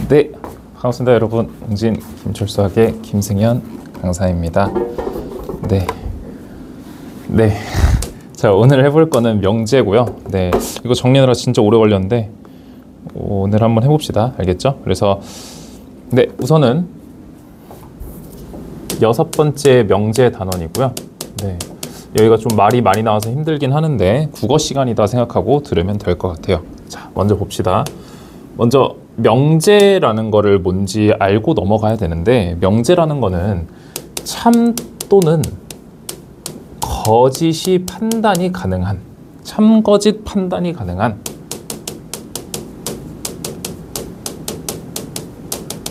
네, 반갑습니다 여러분. 웅진 김철수학의 김승현 강사입니다. 네. 자, 오늘 해볼 거는 명제고요. 네, 이거 정리하느라 진짜 오래 걸렸는데 오늘 한번 해봅시다. 알겠죠? 그래서 네, 우선은 6번째 명제 단원이고요. 네, 여기가 좀 말이 많이 나와서 힘들긴 하는데 국어 시간이다 생각하고 들으면 될 것 같아요. 자, 먼저 봅시다. 먼저 명제라는 거를 뭔지 알고 넘어가야 되는데, 명제라는 거는 참 또는 거짓이 판단이 가능한, 참거짓 판단이 가능한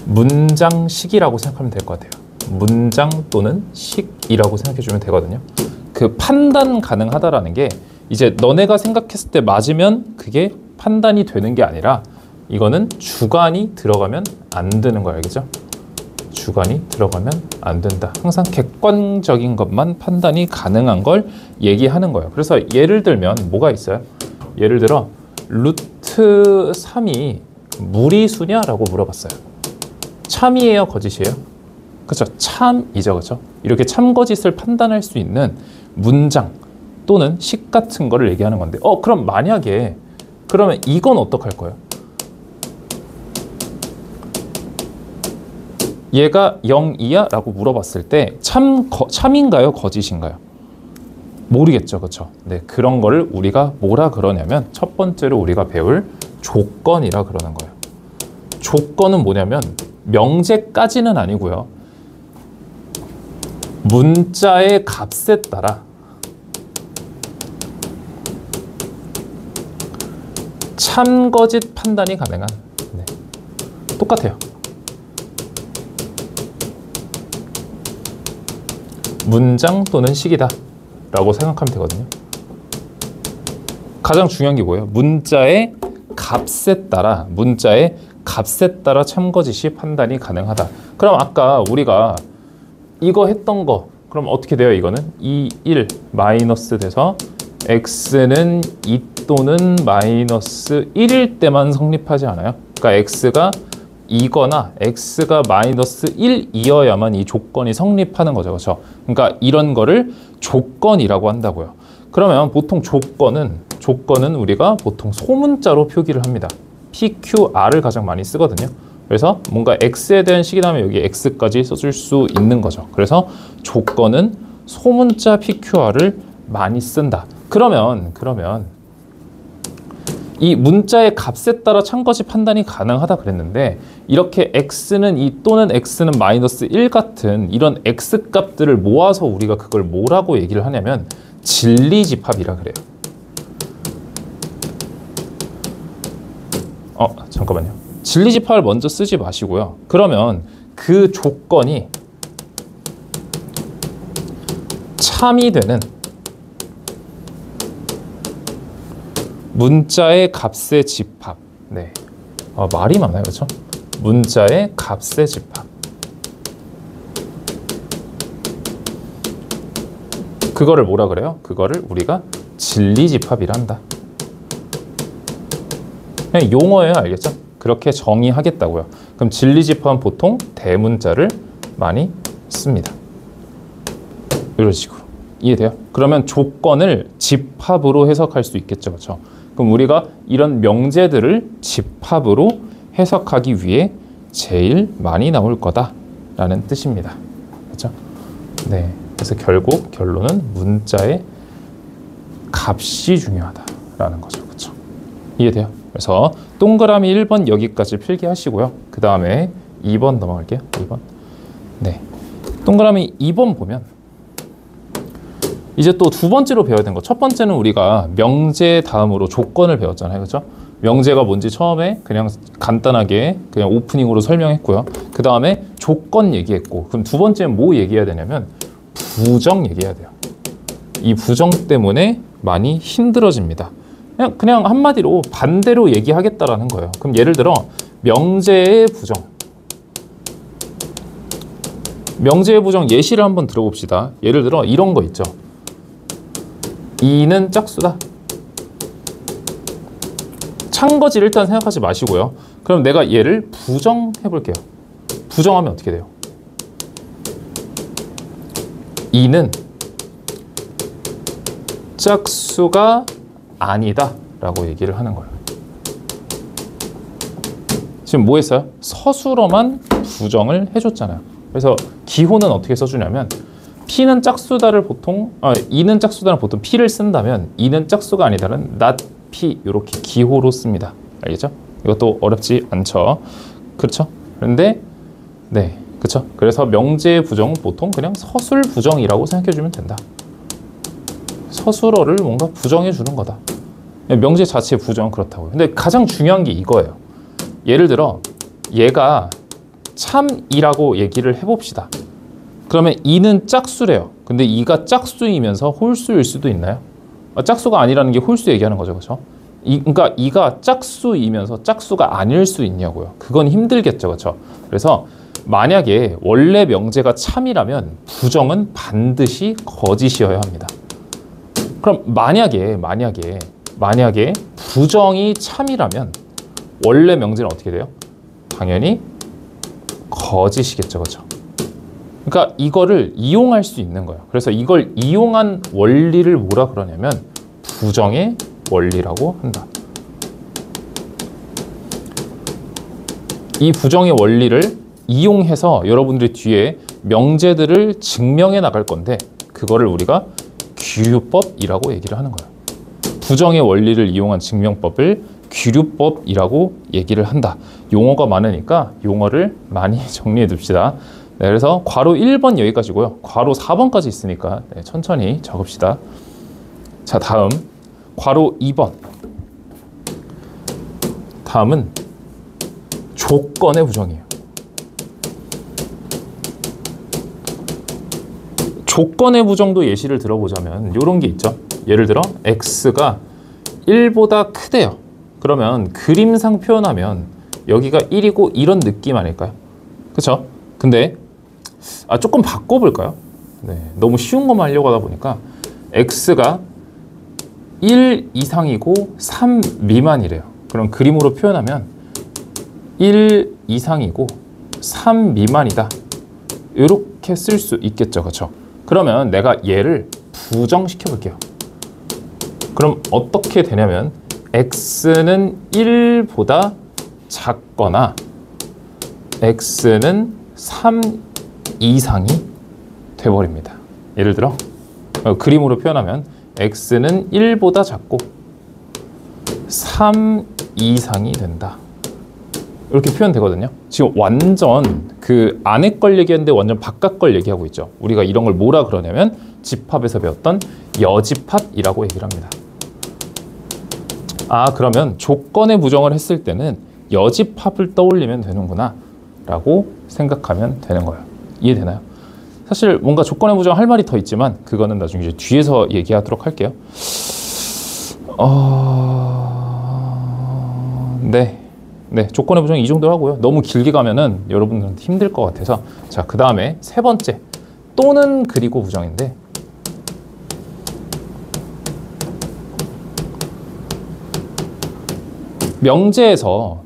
문장식이라고 생각하면 될 것 같아요. 문장 또는 식이라고 생각해 주면 되거든요. 그 판단 가능하다라는 게 이제 너네가 생각했을 때 맞으면 그게 판단이 되는 게 아니라, 이거는 주관이 들어가면 안 되는 거 알겠죠? 주관이 들어가면 안 된다. 항상 객관적인 것만 판단이 가능한 걸 얘기하는 거예요. 그래서 예를 들면 뭐가 있어요? 예를 들어 루트 3이 무리수냐라고 물어봤어요. 참이에요, 거짓이에요? 그렇죠, 참이죠, 그렇죠? 이렇게 참거짓을 판단할 수 있는 문장 또는 식 같은 거를 얘기하는 건데, 그럼 만약에 그러면 이건 어떡할 거예요? 얘가 0이야? 라고 물어봤을 때 참인가요? 거짓인가요? 모르겠죠, 그렇죠? 네, 그런 거를 우리가 뭐라 그러냐면, 첫 번째로 우리가 배울 조건이라 그러는 거예요. 조건은 뭐냐면 명제까지는 아니고요, 문자의 값에 따라 참거짓 판단이 가능한, 네, 똑같아요. 문장 또는 식이다 라고 생각하면 되거든요. 가장 중요한 게 뭐예요? 문자의 값에 따라 참거짓이 판단이 가능하다. 그럼 아까 우리가 이거 했던 거, 그럼 어떻게 돼요? 이거는 2, 1 마이너스 돼서 x는 2 또는 마이너스 1일 때만 성립하지 않아요? 그러니까 x가 2거나 x가 마이너스 1이어야만 이 조건이 성립하는 거죠, 그렇죠? 그러니까 이런 거를 조건이라고 한다고요. 그러면 보통 조건은 우리가 보통 소문자로 표기를 합니다. PQR을 가장 많이 쓰거든요. 그래서 뭔가 x에 대한 식이 나면 여기 x까지 써줄 수 있는 거죠. 그래서 조건은 소문자 PQR을 많이 쓴다. 그러면 이 문자의 값에 따라 참거짓 판단이 가능하다 그랬는데, 이렇게 x는 2 또는 x는 마이너스 1 같은 이런 x 값들을 모아서 우리가 그걸 뭐라고 얘기를 하냐면 진리집합이라 그래요. 잠깐만요. 진리집합을 먼저 쓰지 마시고요. 그러면 그 조건이 참이 되는 문자의 값의 집합. 네. 말이 많아요, 그렇죠? 문자의 값의 집합. 그거를 뭐라 그래요? 그거를 우리가 진리집합이라 한다. 그냥 용어예요, 알겠죠? 그렇게 정의하겠다고요. 그럼 진리집합은 보통 대문자를 많이 씁니다. 이런 식으로. 이해돼요? 그러면 조건을 집합으로 해석할 수 있겠죠, 그렇죠? 그럼 우리가 이런 명제들을 집합으로 해석하기 위해 제일 많이 나올 거다라는 뜻입니다. 그렇죠? 네. 그래서 결국 결론은 문자의 값이 중요하다라는 거죠. 그렇죠? 이해돼요? 그래서 동그라미 1번 여기까지 필기하시고요. 그 다음에 2번 넘어갈게요. 2번. 네. 동그라미 2번 보면 이제 또 두 번째로 배워야 되는 거. 첫 번째는 우리가 명제 다음으로 조건을 배웠잖아요, 그렇죠? 명제가 뭔지 처음에 그냥 간단하게 그냥 오프닝으로 설명했고요. 그 다음에 조건 얘기했고, 그럼 두 번째는 뭐 얘기해야 되냐면 부정 얘기해야 돼요. 이 부정 때문에 많이 힘들어집니다. 그냥 한마디로 반대로 얘기하겠다라는 거예요. 그럼 예를 들어 명제의 부정. 명제의 부정 예시를 한번 들어봅시다. 예를 들어 이런 거 있죠. 2는 짝수다. 찬 거지 일단 생각하지 마시고요. 그럼 내가 얘를 부정해 볼게요. 부정하면 어떻게 돼요? 2는 짝수가 아니다 라고 얘기를 하는 거예요. 지금 뭐 했어요? 서술어만 부정을 해줬잖아요. 그래서 기호는 어떻게 써주냐면 P는 짝수다를 보통 2는 짝수다는 보통 P를 쓴다면 2는 짝수가 아니다는 not P 이렇게 기호로 씁니다. 알겠죠? 이것도 어렵지 않죠? 그렇죠? 그런데 네, 그렇죠? 그래서 명제의 부정은 보통 그냥 서술 부정이라고 생각해주면 된다. 서술어를 뭔가 부정해 주는 거다. 명제 자체의 부정은 그렇다고요. 근데 가장 중요한 게 이거예요. 예를 들어 얘가 참이라고 얘기를 해봅시다. 그러면 2는 짝수래요. 근데 2가 짝수이면서 홀수일 수도 있나요? 짝수가 아니라는 게 홀수 얘기하는 거죠. 그렇죠? 그러니까 2가 짝수이면서 짝수가 아닐 수 있냐고요. 그건 힘들겠죠. 그렇죠? 그래서 만약에 원래 명제가 참이라면 부정은 반드시 거짓이어야 합니다. 그럼 만약에 부정이 참이라면 원래 명제는 어떻게 돼요? 당연히 거짓이겠죠. 그렇죠? 그러니까 이거를 이용할 수 있는 거예요. 그래서 이걸 이용한 원리를 뭐라 그러냐면 부정의 원리라고 한다. 이 부정의 원리를 이용해서 여러분들이 뒤에 명제들을 증명해 나갈 건데 그거를 우리가 규류법이라고 얘기를 하는 거예요. 부정의 원리를 이용한 증명법을 규류법이라고 얘기를 한다. 용어가 많으니까 용어를 많이 정리해 둡시다. 네, 그래서 괄호 1번 여기까지고요. 괄호 4번까지 있으니까 네, 천천히 적읍시다. 자, 다음 괄호 2번. 다음은 조건의 부정이에요. 조건의 부정도 예시를 들어보자면 이런 게 있죠. 예를 들어 x가 1보다 크대요. 그러면 그림상 표현하면 여기가 1이고 이런 느낌 아닐까요? 그렇죠? 근데 조금 바꿔볼까요? 네, 너무 쉬운 것만 하려고 하다 보니까 x가 1 이상이고 3 미만이래요. 그럼 그림으로 표현하면 1 이상이고 3 미만이다. 이렇게 쓸 수 있겠죠. 그렇죠? 그러면 내가 얘를 부정시켜 볼게요. 그럼 어떻게 되냐면 x는 1보다 작거나 x는 3 이상이 돼버립니다. 예를 들어 그림으로 표현하면 x는 1보다 작고 3 이상이 된다. 이렇게 표현되거든요. 지금 완전 그 안에 걸 얘기하는데 완전 바깥 걸 얘기하고 있죠. 우리가 이런 걸 뭐라 그러냐면 집합에서 배웠던 여집합이라고 얘기를 합니다. 그러면 조건의 부정을 했을 때는 여집합을 떠올리면 되는구나 라고 생각하면 되는 거예요. 이해되나요? 사실 뭔가 조건의 부정 할 말이 더 있지만 그거는 나중에 이제 뒤에서 얘기하도록 할게요. 네, 조건의 부정 이 정도 하고요. 너무 길게 가면은 여러분들한테 힘들 것 같아서 자, 그 다음에 세 번째 또는 그리고 부정인데 명제에서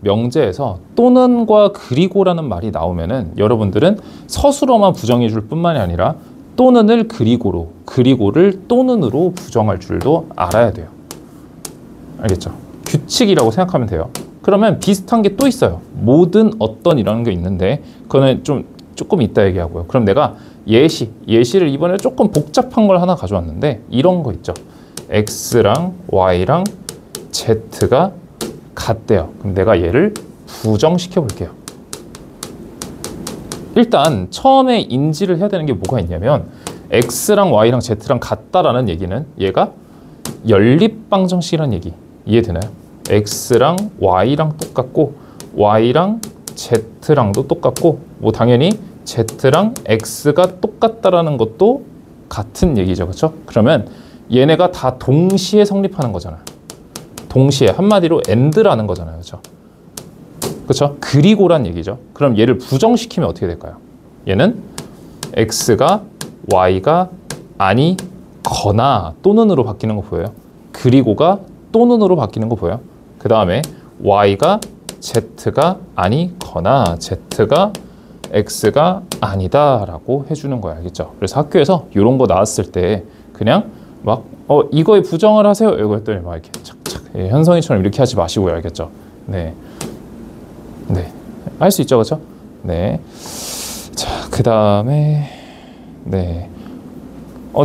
또는과 그리고라는 말이 나오면은 여러분들은 서술어만 부정해 줄 뿐만이 아니라 또는을 그리고로, 그리고를 또는으로 부정할 줄도 알아야 돼요. 알겠죠? 규칙이라고 생각하면 돼요. 그러면 비슷한 게 또 있어요. 모든 어떤이라는 게 있는데 그거는 조금 이따 얘기하고요. 그럼 내가 예시를 이번에 조금 복잡한 걸 하나 가져왔는데 이런 거 있죠. x랑 y랑 z가 같대요. 그럼 내가 얘를 부정시켜 볼게요. 일단 처음에 인지를 해야 되는 게 뭐가 있냐면 x랑 y랑 z랑 같다라는 얘기는 얘가 연립방정식이라는 얘기 이해되나요? x랑 y랑 똑같고 y랑 z랑도 똑같고 뭐 당연히 z랑 x가 똑같다라는 것도 같은 얘기죠. 그렇죠? 그러면 얘네가 다 동시에 성립하는 거잖아요. 동시에 한마디로 and라는 거잖아요. 그렇죠? 그렇죠? 그리고란 얘기죠. 그럼 얘를 부정시키면 어떻게 될까요? 얘는 x가 y가 아니거나 또는으로 바뀌는 거 보여요. 그리고가 또는으로 바뀌는 거 보여요. 그 다음에 y가 Z가 아니거나 Z가 X가 아니다라고 해주는 거야. 알겠죠? 그래서 학교에서 이런 거 나왔을 때 그냥 막 이거에 부정을 하세요. 이거 했더니 막 이렇게 착착 현성이처럼 이렇게 하지 마시고요. 알겠죠? 네. 네. 할 수 있죠. 그렇죠? 네. 자, 그다음에 네.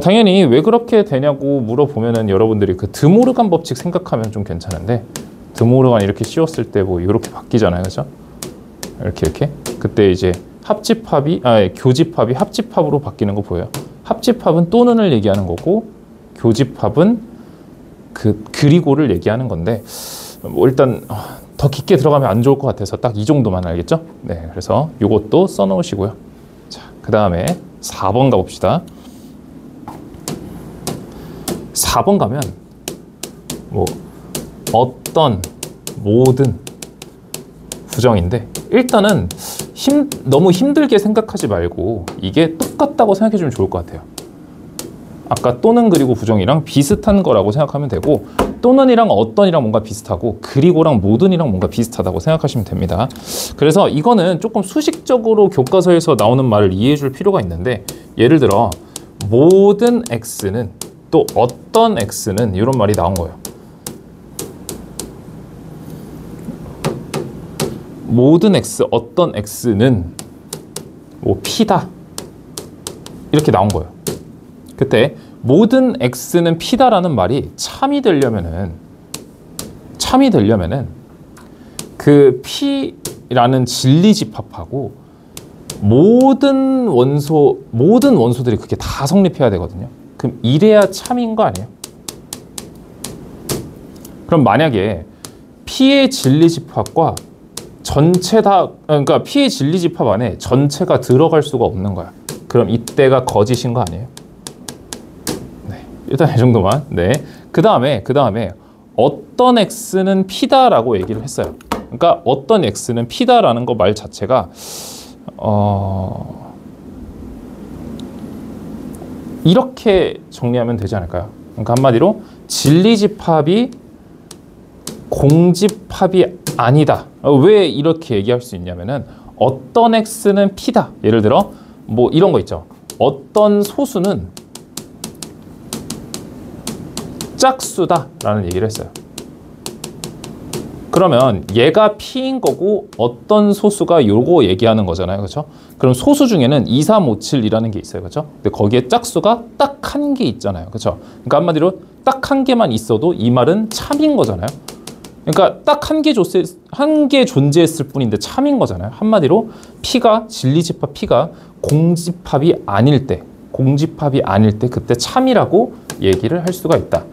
당연히 왜 그렇게 되냐고 물어보면은 여러분들이 그 드모르간 법칙 생각하면 좀 괜찮은데 드모르간 이렇게 씌웠을 때 뭐 이렇게 바뀌잖아요. 그렇죠? 이렇게 그때 이제 교집합이 합집합으로 바뀌는 거 보여요. 합집합은 또는을 얘기하는 거고 교집합은 그리고를 얘기하는 건데 뭐 일단 더 깊게 들어가면 안 좋을 것 같아서 딱 이 정도만 알겠죠? 네, 그래서 이것도 써놓으시고요. 자, 그 다음에 4번 가봅시다. 4번 가면 뭐 어떤 모든 부정인데 일단은 너무 힘들게 생각하지 말고 이게 똑같다고 생각해 주면 좋을 것 같아요. 아까 또는 그리고 부정이랑 비슷한 거라고 생각하면 되고 또는이랑 어떤이랑 뭔가 비슷하고 그리고랑 모든이랑 뭔가 비슷하다고 생각하시면 됩니다. 그래서 이거는 조금 수식적으로 교과서에서 나오는 말을 이해해 줄 필요가 있는데 예를 들어 모든 X는 또 어떤 X는 이런 말이 나온 거예요. 모든 X, 어떤 X는 뭐 P다 이렇게 나온 거예요. 그때 모든 X는 P다라는 말이 참이 되려면은 그 P라는 진리집합하고 모든 원소들이 그게 다 성립해야 되거든요. 그럼 이래야 참인 거 아니에요? 그럼 만약에 P의 진리집합과 전체 그러니까 P의 진리집합 안에 전체가 들어갈 수가 없는 거야. 그럼 이때가 거짓인 거 아니에요? 네, 일단 이 정도만. 네. 그 다음에 어떤 X는 P다라고 얘기를 했어요. 그러니까 어떤 X는 P다라는 거 말 자체가 이렇게 정리하면 되지 않을까요? 그러니까 한마디로 진리집합이 공집합이 아니다. 왜 이렇게 얘기할 수 있냐면은 어떤 X는 P다. 예를 들어 뭐 이런 거 있죠. 어떤 소수는 짝수다 라는 얘기를 했어요. 그러면 얘가 P인 거고 어떤 소수가 요거 얘기하는 거잖아요. 그렇죠? 그럼 소수 중에는 2, 3, 5, 7이라는 게 있어요. 그렇죠? 근데 거기에 짝수가 딱 한 개 있잖아요. 그렇죠? 그러니까 한마디로 딱 한 개만 있어도 이 말은 참인 거잖아요. 그러니까 딱 한 개 존재했을 뿐인데 참인 거잖아요. 한마디로 진리집합 P가 공집합이 아닐 때 그때 참이라고 얘기를 할 수가 있다.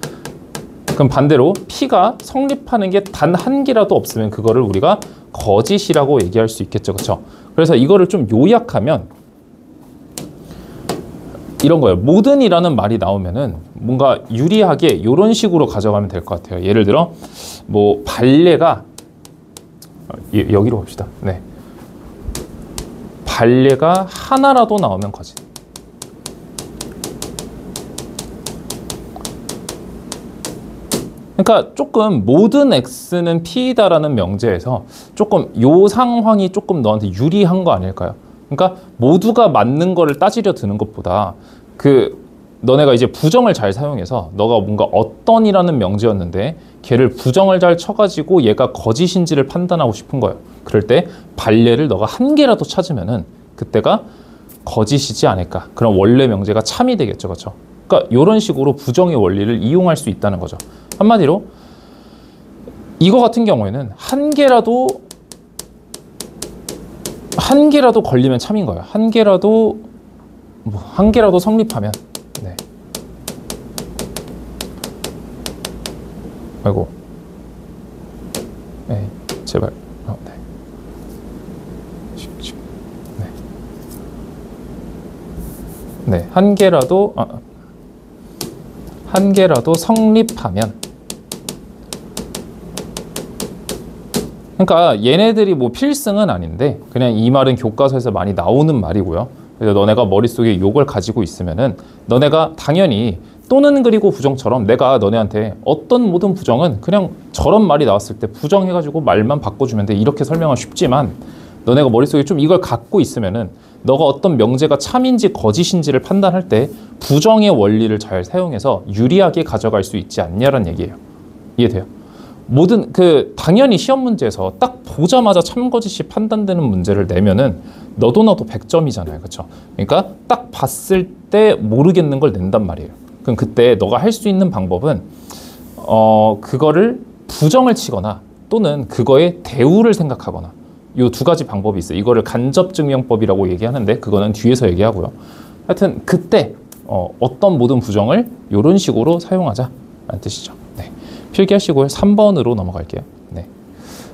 그럼 반대로 P가 성립하는 게 단 한 개라도 없으면 그거를 우리가 거짓이라고 얘기할 수 있겠죠. 그렇죠? 그래서 이거를 좀 요약하면 이런 거예요. 모든이라는 말이 나오면은 뭔가 유리하게 이런 식으로 가져가면 될 것 같아요. 예를 들어 뭐 발레가 여기로 갑시다. 네. 발레가 하나라도 나오면 거짓. 그러니까 조금 모든 X는 P다라는 명제에서 조금 요 상황이 조금 너한테 유리한 거 아닐까요? 그러니까 모두가 맞는 거를 따지려 드는 것보다 너네가 이제 부정을 잘 사용해서 너가 뭔가 어떤이라는 명제였는데 걔를 부정을 잘 쳐가지고 얘가 거짓인지를 판단하고 싶은 거예요. 그럴 때 발레를 너가 한 개라도 찾으면은 그때가 거짓이지 않을까. 그럼 원래 명제가 참이 되겠죠. 그렇죠? 그러니까 이런 식으로 부정의 원리를 이용할 수 있다는 거죠. 한마디로 이거 같은 경우에는 한 개라도 걸리면 참인 거예요. 한 개라도 성립하면. 네. 아이고. 네, 제발. 네. 네. 네, 한 개라도 성립하면. 그러니까 얘네들이 뭐 필승은 아닌데 그냥 이 말은 교과서에서 많이 나오는 말이고요. 그래서 너네가 머릿속에 요걸 가지고 있으면은 너네가 당연히 또는 그리고 부정처럼 내가 너네한테 어떤 모든 부정은 그냥 저런 말이 나왔을 때 부정해가지고 말만 바꿔주면 돼. 이렇게 설명은 쉽지만 너네가 머릿속에 좀 이걸 갖고 있으면은 너가 어떤 명제가 참인지 거짓인지를 판단할 때 부정의 원리를 잘 사용해서 유리하게 가져갈 수 있지 않냐라는 얘기예요. 이해돼요? 모든 당연히 시험 문제에서 딱 보자마자 참거짓이 판단되는 문제를 내면은 너도 나도 100점이잖아요. 그렇죠? 그러니까 딱 봤을 때 모르겠는 걸 낸단 말이에요. 그럼 그때 너가 할 수 있는 방법은 그거를 부정을 치거나 또는 그거의 대우를 생각하거나 요 두 가지 방법이 있어요. 이거를 간접증명법이라고 얘기하는데 그거는 뒤에서 얘기하고요. 하여튼 그때 어떤 모든 부정을 이런 식으로 사용하자라는 뜻이죠. 네. 필기하시고요. 3번으로 넘어갈게요. 네.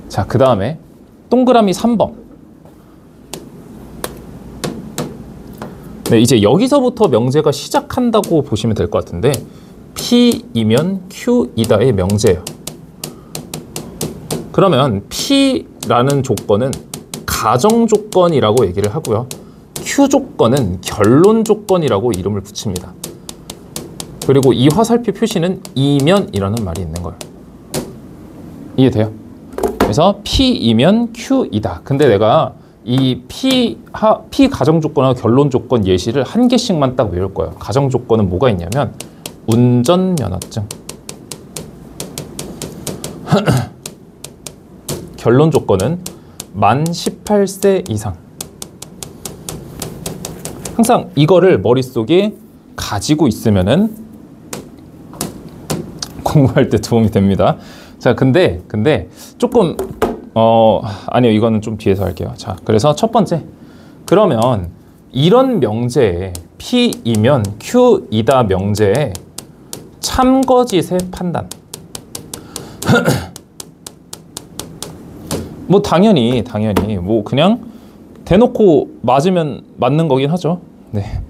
자, 그 다음에 동그라미 3번. 네, 이제 여기서부터 명제가 시작한다고 보시면 될 것 같은데 P이면 Q이다의 명제예요. 그러면 P라는 조건은 가정 조건이라고 얘기를 하고요. Q 조건은 결론 조건이라고 이름을 붙입니다. 그리고 이 화살표 표시는 이면이라는 말이 있는 거예요. 이해돼요? 그래서 P이면 Q이다. 근데 내가 이 P 가정 조건과 결론 조건 예시를 한 개씩만 딱 외울 거예요. 가정 조건은 뭐가 있냐면 운전면허증. 결론 조건은 만 18세 이상. 항상 이거를 머릿속에 가지고 있으면은 공부할 때 도움이 됩니다. 자, 근데 조금 아니요, 이거는 좀 뒤에서 할게요. 자, 그래서 첫 번째, 그러면 이런 명제에 P이면 Q이다 명제에 참거짓의 판단. 뭐 당연히 뭐 그냥 대놓고 맞으면 맞는 거긴 하죠. 네.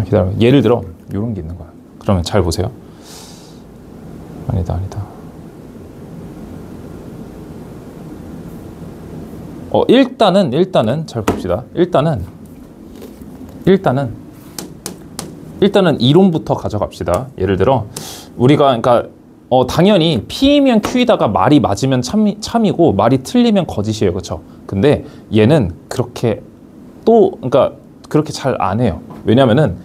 기다려. 예를 들어 이런 게 있는 거야. 그러면 잘 보세요. 아니다. 일단은 잘 봅시다. 일단은 이론부터 가져갑시다. 예를 들어 우리가 그러니까 당연히 P이면 Q이다가 말이 맞으면 참이고 말이 틀리면 거짓이에요. 그렇죠? 근데 얘는 그렇게 그러니까 그렇게 잘 안 해요. 왜냐면은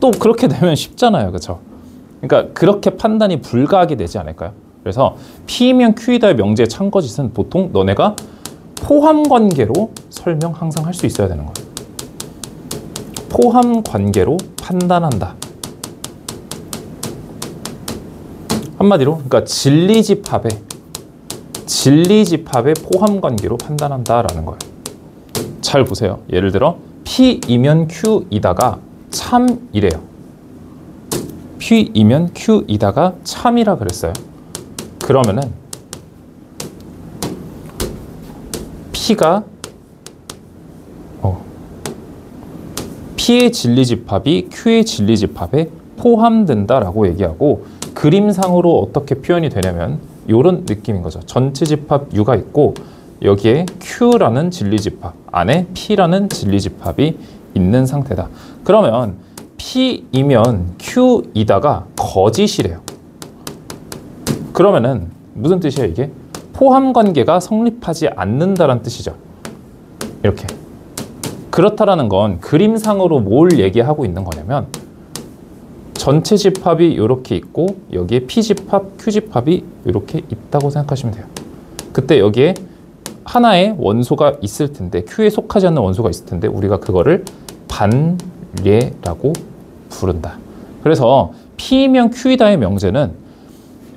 또 그렇게 되면 쉽잖아요. 그렇죠? 그러니까 그렇게 판단이 불가하게 되지 않을까요? 그래서 P이면 Q이다의 명제의 참거짓은 보통 너네가 포함 관계로 설명 항상 할 수 있어야 되는 거예요. 포함 관계로 판단한다. 한마디로 그러니까 진리집합의 포함 관계로 판단한다라는 거예요. 잘 보세요. 예를 들어 P이면 Q이다가 참이래요. P이면 Q이다가 참이라 그랬어요. 그러면은 P의 진리집합이 Q의 진리집합에 포함된다라고 얘기하고 그림상으로 어떻게 표현이 되냐면 이런 느낌인 거죠. 전체 집합 U가 있고 여기에 Q라는 진리집합 안에 P라는 진리집합이 있는 상태다. 그러면 P이면 Q이다가 거짓이래요. 그러면은 무슨 뜻이에요 이게? 포함관계가 성립하지 않는다는 뜻이죠. 이렇게. 그렇다라는 건 그림상으로 뭘 얘기하고 있는 거냐면 전체 집합이 이렇게 있고 여기에 P집합, Q집합이 이렇게 있다고 생각하시면 돼요. 그때 여기에 하나의 원소가 있을 텐데 Q에 속하지 않는 원소가 있을 텐데 우리가 그거를 반례라고 부른다. 그래서 P이면 Q이다의 명제는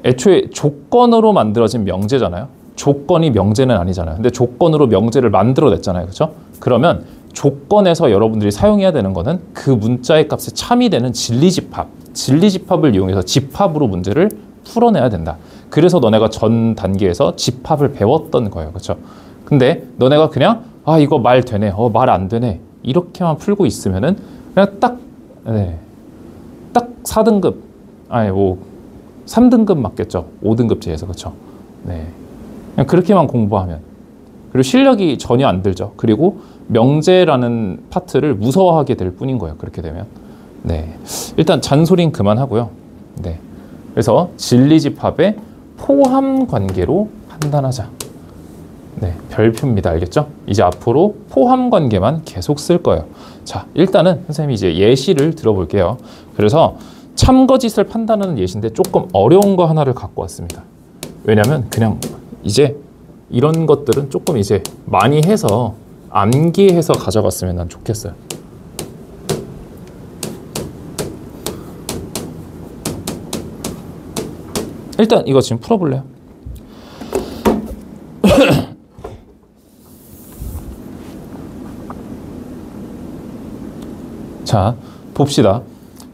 애초에 조건으로 만들어진 명제잖아요. 조건이 명제는 아니잖아요. 근데 조건으로 명제를 만들어냈잖아요. 그렇죠? 그러면 조건에서 여러분들이 사용해야 되는 거는 그 문자의 값에 참이 되는 진리집합을 이용해서 집합으로 문제를 풀어내야 된다. 그래서 너네가 전 단계에서 집합을 배웠던 거예요. 그렇죠? 근데 너네가 그냥 이거 말 되네, 말 안 되네 이렇게만 풀고 있으면은 그냥 딱 4등급, 3등급 맞겠죠. 5등급제에서. 그렇죠? 네. 그냥 그렇게만 공부하면. 그리고 실력이 전혀 안 들죠. 그리고 명제라는 파트를 무서워하게 될 뿐인 거예요. 그렇게 되면. 네, 일단 잔소리는 그만하고요. 네, 그래서 진리집합의 포함 관계로 판단하자. 네, 별표입니다. 알겠죠? 이제 앞으로 포함 관계만 계속 쓸 거예요. 자, 일단은 선생님이 이제 예시를 들어볼게요. 그래서 참거짓을 판단하는 예시인데 조금 어려운 거 하나를 갖고 왔습니다. 왜냐면 그냥 이제 이런 것들은 조금 이제 많이 해서 암기해서 가져갔으면 난 좋겠어요. 일단 이거 지금 풀어볼래요? 자, 봅시다.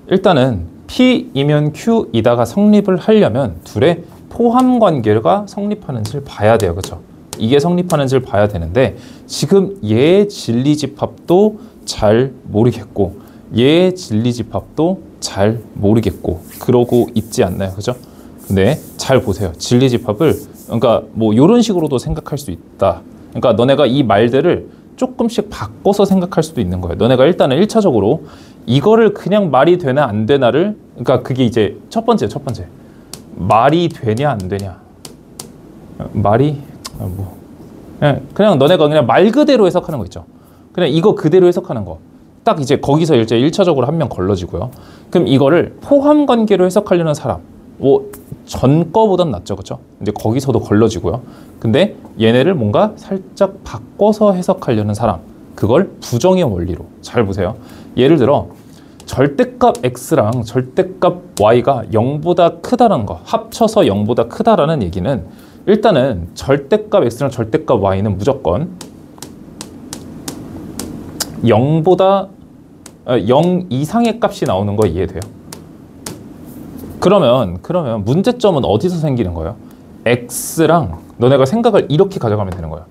일단은 P이면 Q이다가 성립을 하려면 둘의 포함 관계가 성립하는지를 봐야 돼요. 그렇죠? 이게 성립하는지를 봐야 되는데 지금 얘의 진리집합도 잘 모르겠고 얘의 진리집합도 잘 모르겠고 그러고 있지 않나요? 그죠? 근데 잘 보세요. 진리집합을 그러니까 뭐 이런 식으로도 생각할 수 있다. 그러니까 너네가 이 말들을 조금씩 바꿔서 생각할 수도 있는 거예요. 너네가 일단은 1차적으로 이거를 그냥 말이 되나 안 되나를 그러니까 그게 이제 첫 번째 말이 되냐 안 되냐 말이 뭐 그냥 너네가 그냥 말 그대로 해석하는 거 있죠. 그냥 이거 그대로 해석하는 거 딱 이제 거기서 이제 1차적으로 한 명 걸러지고요. 그럼 이거를 포함 관계로 해석하려는 사람 뭐 전 거보단 낫죠. 그렇죠? 이제 거기서도 걸러지고요. 근데 얘네를 뭔가 살짝 바꿔서 해석하려는 사람 그걸 부정의 원리로 잘 보세요. 예를 들어 절대값 x랑 절대값 y가 0보다 크다는 거 합쳐서 0보다 크다라는 얘기는 일단은 절대값 x랑 절대값 y는 무조건 0보다 0 이상의 값이 나오는 거 이해돼요? 그러면 문제점은 어디서 생기는 거예요? x랑 너네가 생각을 이렇게 가져가면 되는 거예요.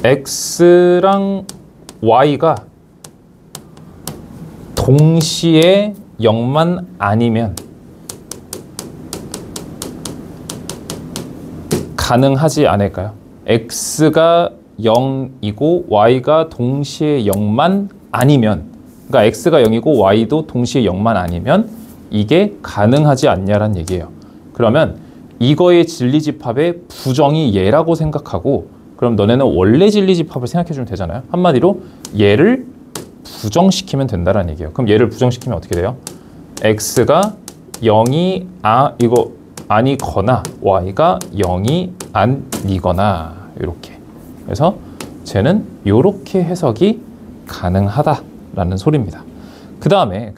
x랑 y가 동시에 0만 아니면 가능하지 않을까요? x가 0이고 y가 동시에 0만 아니면 그러니까 x가 0이고 y도 동시에 0만 아니면 이게 가능하지 않냐라는 얘기예요. 그러면 이거의 진리집합의 부정이 얘라고 생각하고 그럼 너네는 원래 진리집합을 생각해주면 되잖아요. 한마디로 얘를 부정시키면 된다는 얘기예요. 그럼 얘를 부정시키면 어떻게 돼요? x가 0이 이거 아니거나 y가 0이 아니거나 이렇게. 그래서 쟤는 이렇게 해석이 가능하다라는 소리입니다. 그 다음에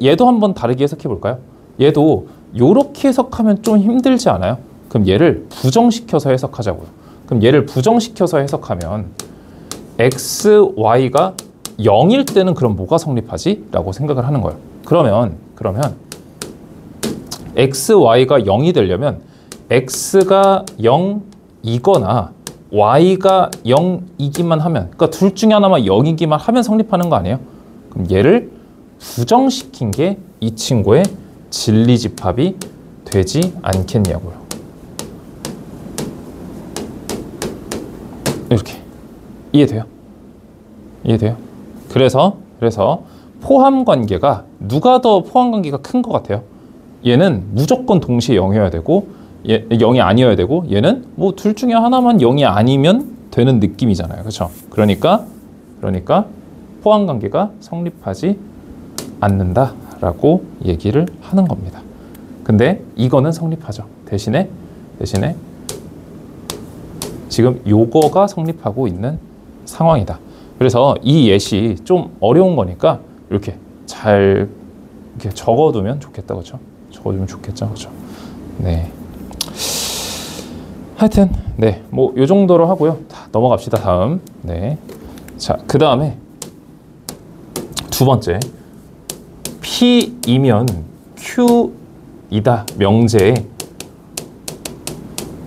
얘도 한번 다르게 해석해 볼까요? 얘도 이렇게 해석하면 좀 힘들지 않아요? 그럼 얘를 부정시켜서 해석하자고요. 그럼 얘를 부정시켜서 해석하면 x, y가 0일 때는 그럼 뭐가 성립하지? 라고 생각을 하는 거예요. 그러면 x, y가 0이 되려면 x가 0이거나 y가 0이기만 하면 그러니까 둘 중에 하나만 0이기만 하면 성립하는 거 아니에요? 그럼 얘를 부정시킨 게 이 친구의 진리집합이 되지 않겠냐고요. 이렇게 이해돼요? 그래서 포함 관계가 누가 더 포함 관계가 큰 것 같아요? 얘는 무조건 동시에 0이어야 되고 0이 아니어야 되고 얘는 뭐 둘 중에 하나만 0이 아니면 되는 느낌이잖아요. 그렇죠? 그러니까 포함 관계가 성립하지 않는다라고 얘기를 하는 겁니다. 근데 이거는 성립하죠. 대신에 지금 요거가 성립하고 있는 상황이다. 그래서 이 예시 좀 어려운 거니까 이렇게 잘 이렇게 적어두면 좋겠다. 그렇죠? 적어두면 좋겠죠. 그렇죠? 네. 하여튼 네, 뭐 요 정도로 하고요. 넘어갑시다. 다음. 네. 자, 그 다음에 두 번째 P이면 Q이다 명제에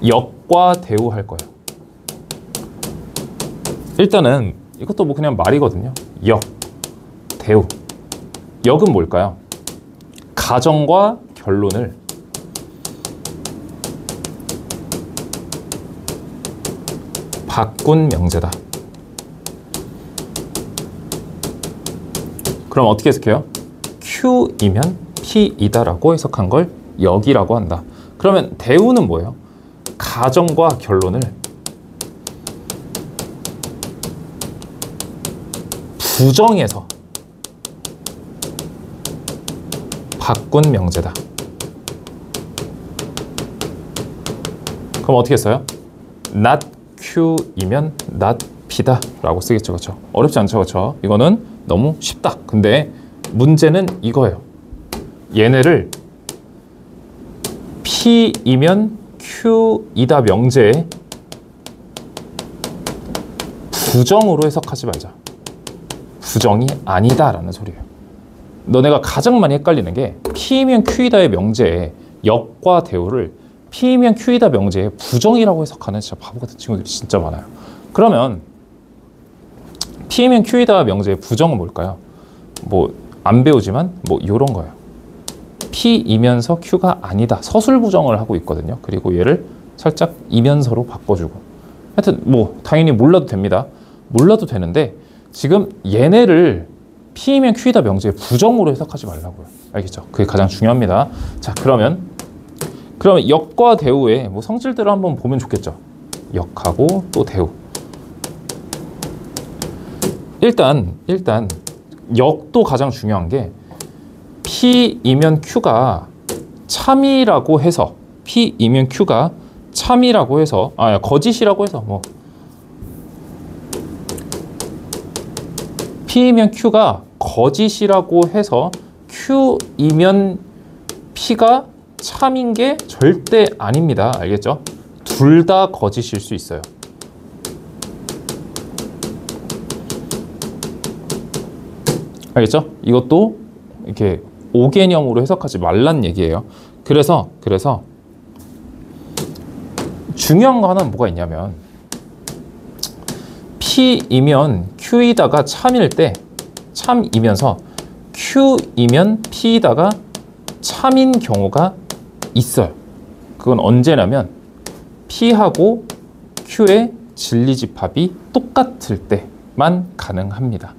역과 대우할 거예요. 일단은 이것도 뭐 그냥 말이거든요. 역, 대우. 역은 뭘까요? 가정과 결론을 바꾼 명제다. 그럼 어떻게 해석해요? Q이면 P이다라고 해석한 걸 여기라고 한다. 그러면 대우는 뭐예요? 가정과 결론을 부정해서 바꾼 명제다. 그럼 어떻게 써요? not Q이면 not P다 라고 쓰겠죠. 그렇죠? 어렵지 않죠. 그렇죠? 이거는 너무 쉽다. 근데 문제는 이거예요. 얘네를 P이면 Q이다 명제에 부정으로 해석하지 말자. 부정이 아니다 라는 소리예요. 너네가 가장 많이 헷갈리는 게 P이면 Q이다의 명제에 역과 대우를 P이면 Q이다 명제에 부정이라고 해석하는 진짜 바보 같은 친구들이 진짜 많아요. 그러면 P이면 Q이다 명제의 부정은 뭘까요? 뭐 안 배우지만 뭐 이런 거예요. P이면서 Q가 아니다. 서술 부정을 하고 있거든요. 그리고 얘를 살짝 이면서로 바꿔주고. 하여튼 뭐 당연히 몰라도 됩니다. 몰라도 되는데 지금 얘네를 P이면 Q이다 명제의 부정으로 해석하지 말라고요. 알겠죠? 그게 가장 중요합니다. 자, 그러면 역과 대우의 뭐 성질대로 한번 보면 좋겠죠. 역하고 또 대우. 일단 역도 가장 중요한 게 P이면 Q가 참이라고 해서 P이면 Q가 참이라고 해서 거짓이라고 해서 뭐 P이면 Q가 거짓이라고 해서 Q이면 P가 참인 게 절대 아닙니다. 알겠죠? 둘 다 거짓일 수 있어요. 알겠죠? 이것도 이렇게 오개념으로 해석하지 말란 얘기예요. 그래서 중요한 거 하나는 뭐가 있냐면 P이면 Q이다가 참일 때 참이면서 Q이면 P이다가 참인 경우가 있어요. 그건 언제냐면 P하고 Q의 진리집합이 똑같을 때만 가능합니다.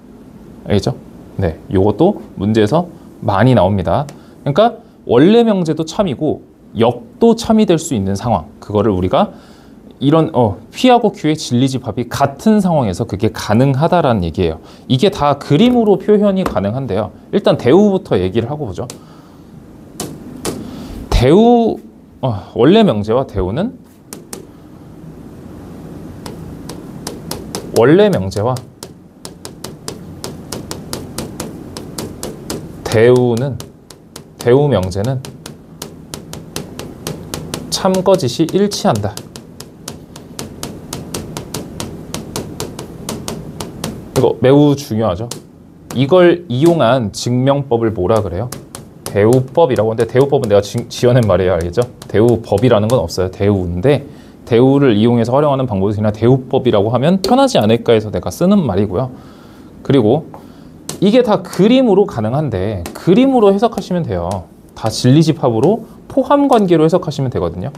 알겠죠? 네, 요것도 문제에서 많이 나옵니다. 그러니까 원래 명제도 참이고 역도 참이 될 수 있는 상황, 그거를 우리가 이런 P하고 Q의 진리집합이 같은 상황에서 그게 가능하다라는 얘기예요. 이게 다 그림으로 표현이 가능한데요. 일단 대우부터 얘기를 하고 보죠. 대우 원래 명제와 대우는 원래 명제와 대우 명제는 참거짓이 일치한다. 이거 매우 중요하죠. 이걸 이용한 증명법을 뭐라 그래요? 대우법이라고 하는데, 대우법은 내가 지어낸 말이에요. 알겠죠? 대우법이라는 건 없어요. 대우인데 대우를 이용해서 활용하는 방법이 그냥 대우법이라고 하면 편하지 않을까 해서 내가 쓰는 말이고요. 그리고 이게 다 그림으로 가능한데 그림으로 해석하시면 돼요. 다 진리집합으로 포함관계로 해석하시면 되거든요.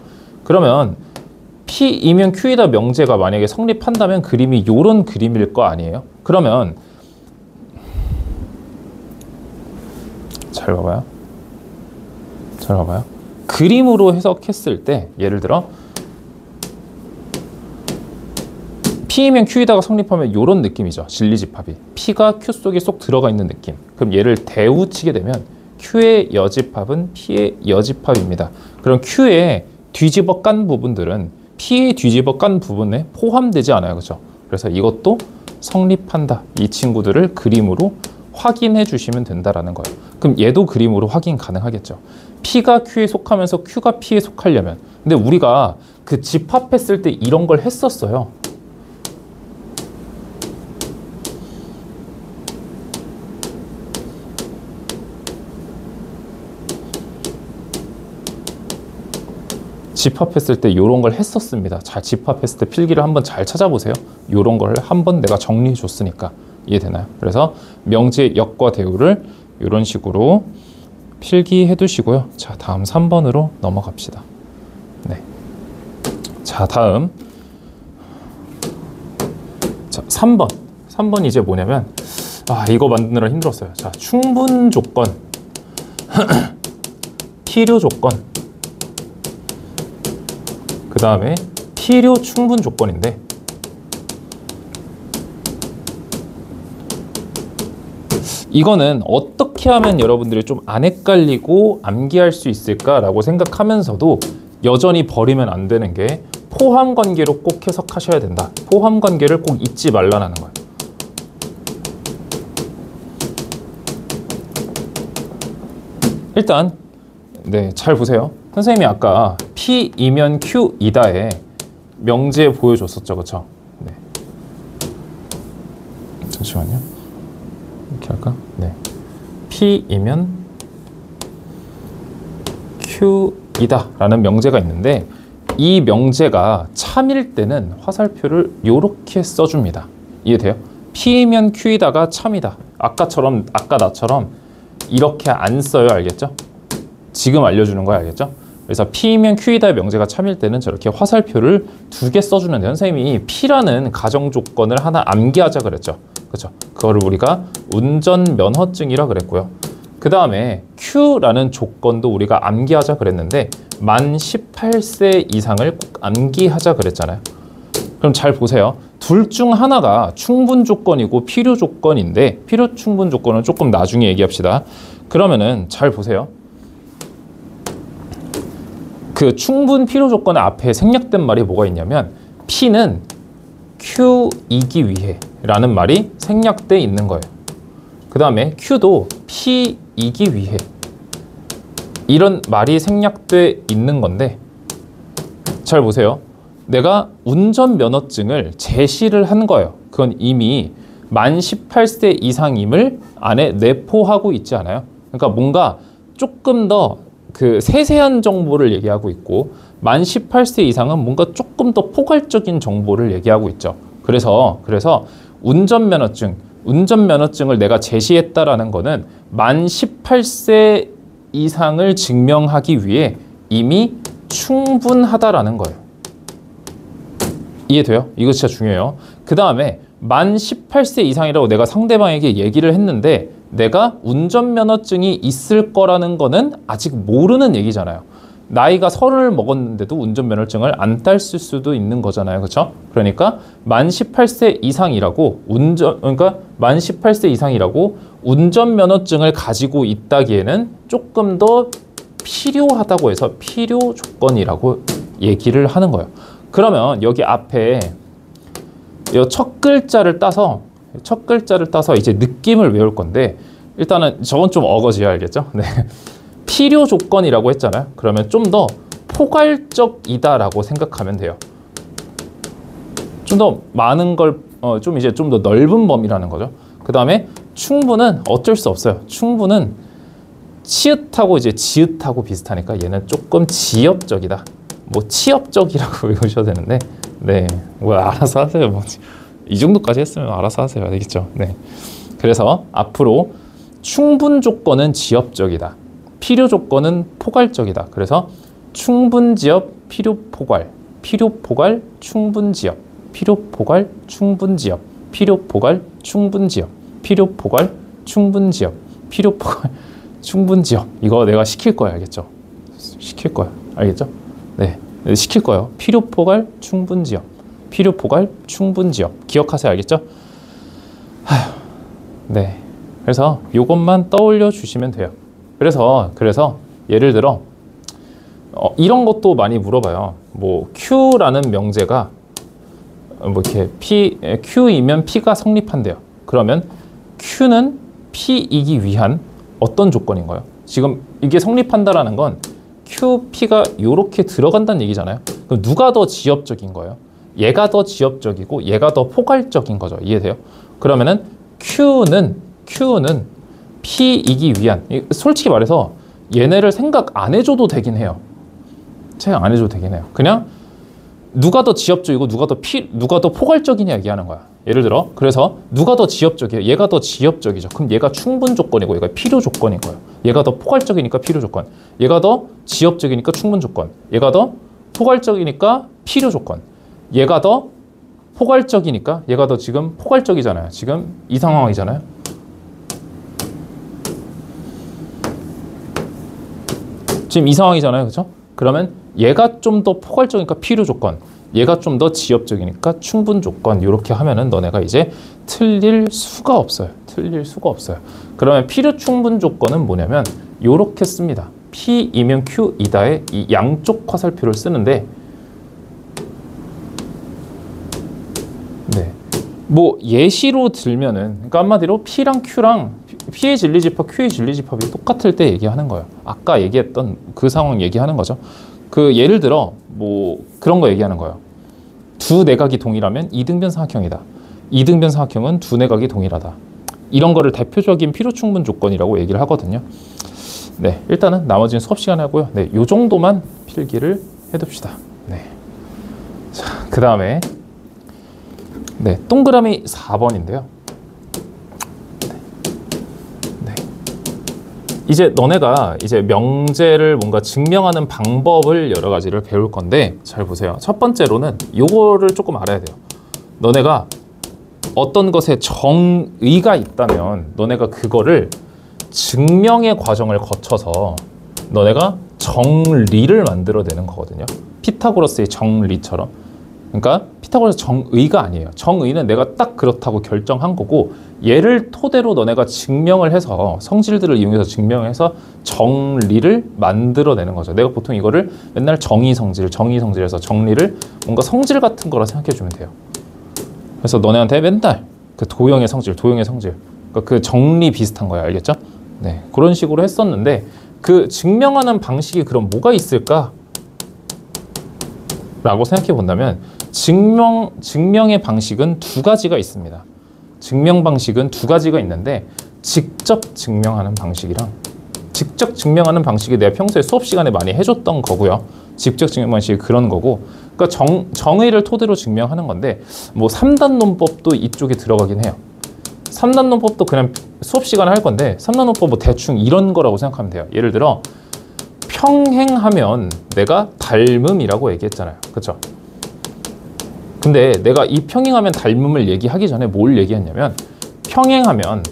그러면 P이면 Q이다 명제가 만약에 성립한다면 그림이 요런 그림일 거 아니에요? 그러면 잘 봐봐요. 그림으로 해석했을 때 예를 들어 P이면 Q이다가 성립하면 이런 느낌이죠. 진리집합이. P가 Q 속에 쏙 들어가 있는 느낌. 그럼 얘를 대우치게 되면 Q의 여집합은 P의 여집합입니다. 그럼 Q의 뒤집어 깐 부분들은 P의 뒤집어 깐 부분에 포함되지 않아요. 그렇죠? 그래서 이것도 성립한다. 이 친구들을 그림으로 확인해 주시면 된다라는 거예요. 그럼 얘도 그림으로 확인 가능하겠죠. P가 Q에 속하면서 Q가 P에 속하려면. 근데 우리가 그 집합했을 때 이런 걸 했었어요. 집합했을 때 이런 걸 했었습니다. 잘 집합했을 때 필기를 한번 잘 찾아보세요. 이런 걸 한번 내가 정리해 줬으니까. 이해되나요? 그래서 명제 역과 대우를 이런 식으로 필기해 두시고요. 자, 다음 3번으로 넘어갑시다. 네. 자, 다음. 자, 3번. 3번 이제 뭐냐면 이거 만드느라 힘들었어요. 자, 충분 조건, 필요 조건, 그 다음에 필요 충분 조건인데, 이거는 어떻게 하면 여러분들이 좀 안 헷갈리고 암기할 수 있을까라고 생각하면서도 여전히 버리면 안 되는 게 포함 관계로 꼭 해석하셔야 된다. 포함 관계를 꼭 잊지 말라는 거예요. 일단 잘 보세요. 선생님이 아까 P이면 Q이다에 명제 보여줬었죠, 그쵸? 네. 잠시만요. 이렇게 할까? 네. P이면 Q이다 라는 명제가 있는데, 이 명제가 참일 때는 화살표를 이렇게 써줍니다. 이해돼요? P이면 Q이다가 참이다. 아까 나처럼 이렇게 안 써요. 알겠죠? 지금 알려주는 거야. 알겠죠? 그래서 P이면 Q이다의 명제가 참일 때는 저렇게 화살표를 2개 써주는데, 선생님이 P라는 가정 조건을 하나 암기하자 그랬죠. 그렇죠? 그거를 우리가 운전면허증이라 그랬고요. 그 다음에 Q라는 조건도 우리가 암기하자 그랬는데, 만 18세 이상을 꼭 암기하자 그랬잖아요. 그럼 잘 보세요. 둘 중 하나가 충분 조건이고 필요 조건인데, 필요 충분 조건은 조금 나중에 얘기합시다. 그러면은 잘 보세요. 그 충분 필요 조건의 앞에 생략된 말이 뭐가 있냐면, P는 Q이기 위해 라는 말이 생략돼 있는 거예요. 그 다음에 Q도 P이기 위해 이런 말이 생략돼 있는 건데, 잘 보세요. 내가 운전면허증을 제시를 한 거예요. 그건 이미 만 18세 이상임을 안에 내포하고 있지 않아요? 그러니까 뭔가 조금 더 그 세세한 정보를 얘기하고 있고, 만 18세 이상은 뭔가 조금 더 포괄적인 정보를 얘기하고 있죠. 그래서 운전면허증을 내가 제시했다라는 거는 만 18세 이상을 증명하기 위해 이미 충분하다라는 거예요. 이해돼요? 이거 진짜 중요해요. 그 다음에 만 18세 이상이라고 내가 상대방에게 얘기를 했는데, 내가 운전면허증이 있을 거라는 거는 아직 모르는 얘기잖아요. 나이가 30을 먹었는데도 운전면허증을 안 땄을 수도 있는 거잖아요. 그렇죠? 그러니까 만 18세 이상이라고 만 18세 이상이라고 운전면허증을 가지고 있다기에는 조금 더 필요하다고 해서 필요 조건이라고 얘기를 하는 거예요. 그러면 여기 앞에 첫 글자를 따서 이제 느낌을 외울 건데, 일단은 저건 좀 어거지야. 알겠죠? 네. 필요 조건이라고 했잖아요. 그러면 좀 더 포괄적이다라고 생각하면 돼요. 좀 더 많은 걸, 좀 더 넓은 범위라는 거죠. 그 다음에 충분은 어쩔 수 없어요. 충분은 치읓하고 이제 지읒하고 비슷하니까 얘는 조금 지엽적이다. 뭐 치엽적이라고 외우셔도 되는데, 네, 뭐 알아서 하세요. 뭐 이 정도까지 했으면 알아서 하세요. 알겠죠? 네. 그래서 앞으로 충분 조건은 지엽적이다. 필요 조건은 포괄적이다. 그래서 충분 지엽, 필요 포괄, 필요 포괄, 충분 지엽, 필요 포괄, 충분 지엽, 필요 포괄, 충분 지엽, 필요 포괄, 충분 지엽, 필요 포괄, 충분 지엽. 이거 내가 시킬 거야. 알겠죠? 시킬 거야. 알겠죠? 네. 시킬 거예요. 필요 포괄, 충분 지엽, 필요 포괄, 충분 지엽. 기억하세요. 알겠죠? 네. 그래서 이것만 떠올려 주시면 돼요. 그래서 예를 들어 이런 것도 많이 물어봐요. 뭐 Q라는 명제가 뭐 이렇게 Q이면 P가 성립한대요. 그러면 Q는 P이기 위한 어떤 조건인가요? 지금 이게 성립한다라는 건 Q, P가 이렇게 들어간다는 얘기잖아요. 그럼 누가 더 지엽적인 거예요? 얘가 더 지엽적이고 얘가 더 포괄적인 거죠. 이해돼요? 그러면은 Q는 P이기 위한, 솔직히 말해서 얘네를 생각 안 해줘도 되긴 해요. 생각 안 해줘도 되긴 해요. 그냥 누가 더 지엽적이고 누가 더 포괄적이냐 얘기하는 거야. 예를 들어, 그래서 누가 더 지엽적이에요? 얘가 더 지엽적이죠. 그럼 얘가 충분 조건이고 얘가 필요 조건인 거예요. 얘가 더 포괄적이니까 필요 조건, 얘가 더 지엽적이니까 충분 조건, 얘가 더 포괄적이니까 필요 조건, 얘가 더 포괄적이니까 얘가 더 지금 포괄적이잖아요. 지금 이 상황이잖아요. 지금 이 상황이잖아요. 그죠? 그러면 얘가 좀 더 포괄적이니까 필요 조건, 얘가 좀 더 지엽적이니까 충분 조건, 이렇게 하면은 너네가 이제 틀릴 수가 없어요. 틀릴 수가 없어요. 그러면 필요 충분 조건은 뭐냐면 요렇게 씁니다. P이면 Q이다의 이 양쪽 화살표를 쓰는데, 네, 뭐 예시로 들면은, 그러니까 한마디로 P랑 Q랑 P의 진리집합, Q의 진리집합이 똑같을 때 얘기하는 거예요. 아까 얘기했던 그 상황 얘기하는 거죠. 그 예를 들어 뭐 그런 거 얘기하는 거예요. 두 내각이 동일하면 이등변 삼각형이다. 이등변 삼각형은 두 내각이 동일하다. 이런 거를 대표적인 필요 충분 조건이라고 얘기를 하거든요. 네, 일단은 나머지는 수업 시간에 하고요. 네, 요 정도만 필기를 해둡시다. 네. 자, 그 다음에 네, 동그라미 4번인데요. 네. 이제 너네가 이제 명제를 뭔가 증명하는 방법을 여러 가지를 배울 건데, 잘 보세요. 첫 번째로는 요거를 조금 알아야 돼요. 너네가 어떤 것에 정의가 있다면 너네가 그거를 증명의 과정을 거쳐서 너네가 정리를 만들어내는 거거든요. 피타고라스의 정리처럼. 그러니까 피타고라스 정의가 아니에요. 정의는 내가 딱 그렇다고 결정한 거고, 얘를 토대로 너네가 증명을 해서, 성질들을 이용해서 증명해서 정리를 만들어내는 거죠. 내가 보통 이거를 맨날 정의성질에서 정리를 뭔가 성질 같은 거라 생각해 주면 돼요. 그래서 너네한테 맨날 그 도형의 성질, 그러니까 그 정리 비슷한 거야. 알겠죠? 네, 그런 식으로 했었는데, 그 증명하는 방식이 그럼 뭐가 있을까? 라고 생각해 본다면 증명의 방식은 두 가지가 있습니다. 증명 방식은 두 가지가 있는데, 직접 증명하는 방식이랑, 직접 증명하는 방식이 내가 평소에 수업 시간에 많이 해줬던 거고요. 직접 증명 방식이 그런 거고, 그러니까 정의를 토대로 증명하는 건데, 뭐 3단 논법도 이쪽에 들어가긴 해요. 3단 논법도 그냥 수업 시간에 할 건데, 3단 논법 뭐 대충 이런 거라고 생각하면 돼요. 예를 들어 평행하면 내가 닮음이라고 얘기했잖아요. 그렇죠? 근데 내가 이 평행하면 닮음을 얘기하기 전에 뭘 얘기했냐면, 평행하면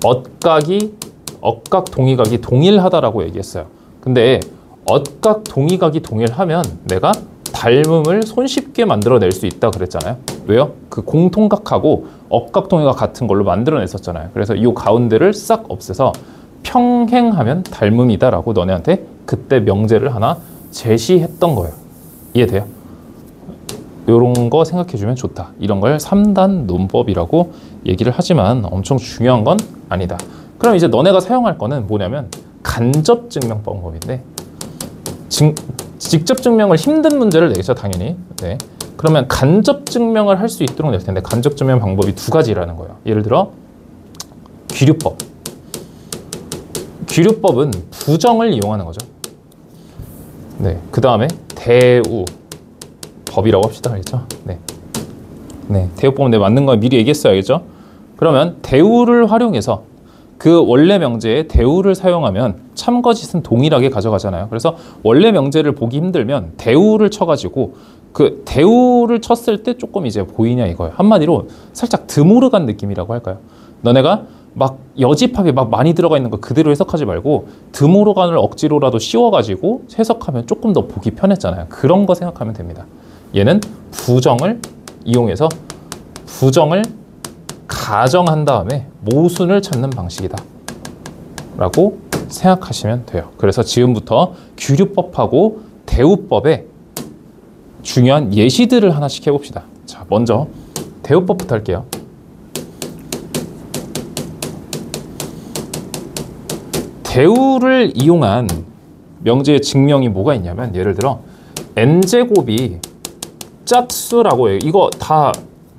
억각 동의각이 동일하다라고 얘기했어요. 근데 억각 동의각이 동일하면 내가 닮음을 손쉽게 만들어낼 수 있다 그랬잖아요. 왜요? 그 공통각하고 억각 동의각 같은 걸로 만들어냈었잖아요. 그래서 이 가운데를 싹 없애서 평행하면 닮음이다 라고 너네한테 그때 명제를 하나 제시했던 거예요. 이해돼요? 이런 거 생각해주면 좋다. 이런 걸 3단 논법이라고 얘기를 하지만 엄청 중요한 건 아니다. 그럼 이제 너네가 사용할 거는 뭐냐면 간접 증명 방법인데, 직접 증명을 힘든 문제를 내겠죠, 당연히. 네. 그러면 간접 증명을 할 수 있도록 낼 텐데, 간접 증명 방법이 두 가지라는 거예요. 예를 들어 귀류법. 귀류법은 부정을 이용하는 거죠. 네. 그 다음에 대우 법이라고 합시다. 알겠죠? 네. 네. 대우법은 맞는 거 미리 얘기했어야겠죠? 그러면 대우를 활용해서 그 원래 명제에 대우를 사용하면 참거짓은 동일하게 가져가잖아요. 그래서 원래 명제를 보기 힘들면 대우를 쳐가지고, 그 대우를 쳤을 때 조금 이제 보이냐 이거예요. 한마디로 살짝 드모르간 느낌이라고 할까요? 너네가 막 여집합이 막 많이 들어가 있는 거 그대로 해석하지 말고 드모르간을 억지로라도 씌워가지고 해석하면 조금 더 보기 편했잖아요. 그런 거 생각하면 됩니다. 얘는 부정을 이용해서 부정을 가정한 다음에 모순을 찾는 방식이다 라고 생각하시면 돼요. 그래서 지금부터 귀류법하고 대우법의 중요한 예시들을 하나씩 해봅시다. 자, 먼저 대우법부터 할게요. 대우를 이용한 명제의 증명이 뭐가 있냐면, 예를 들어 n제곱이 짝수라고 해요. 이거 다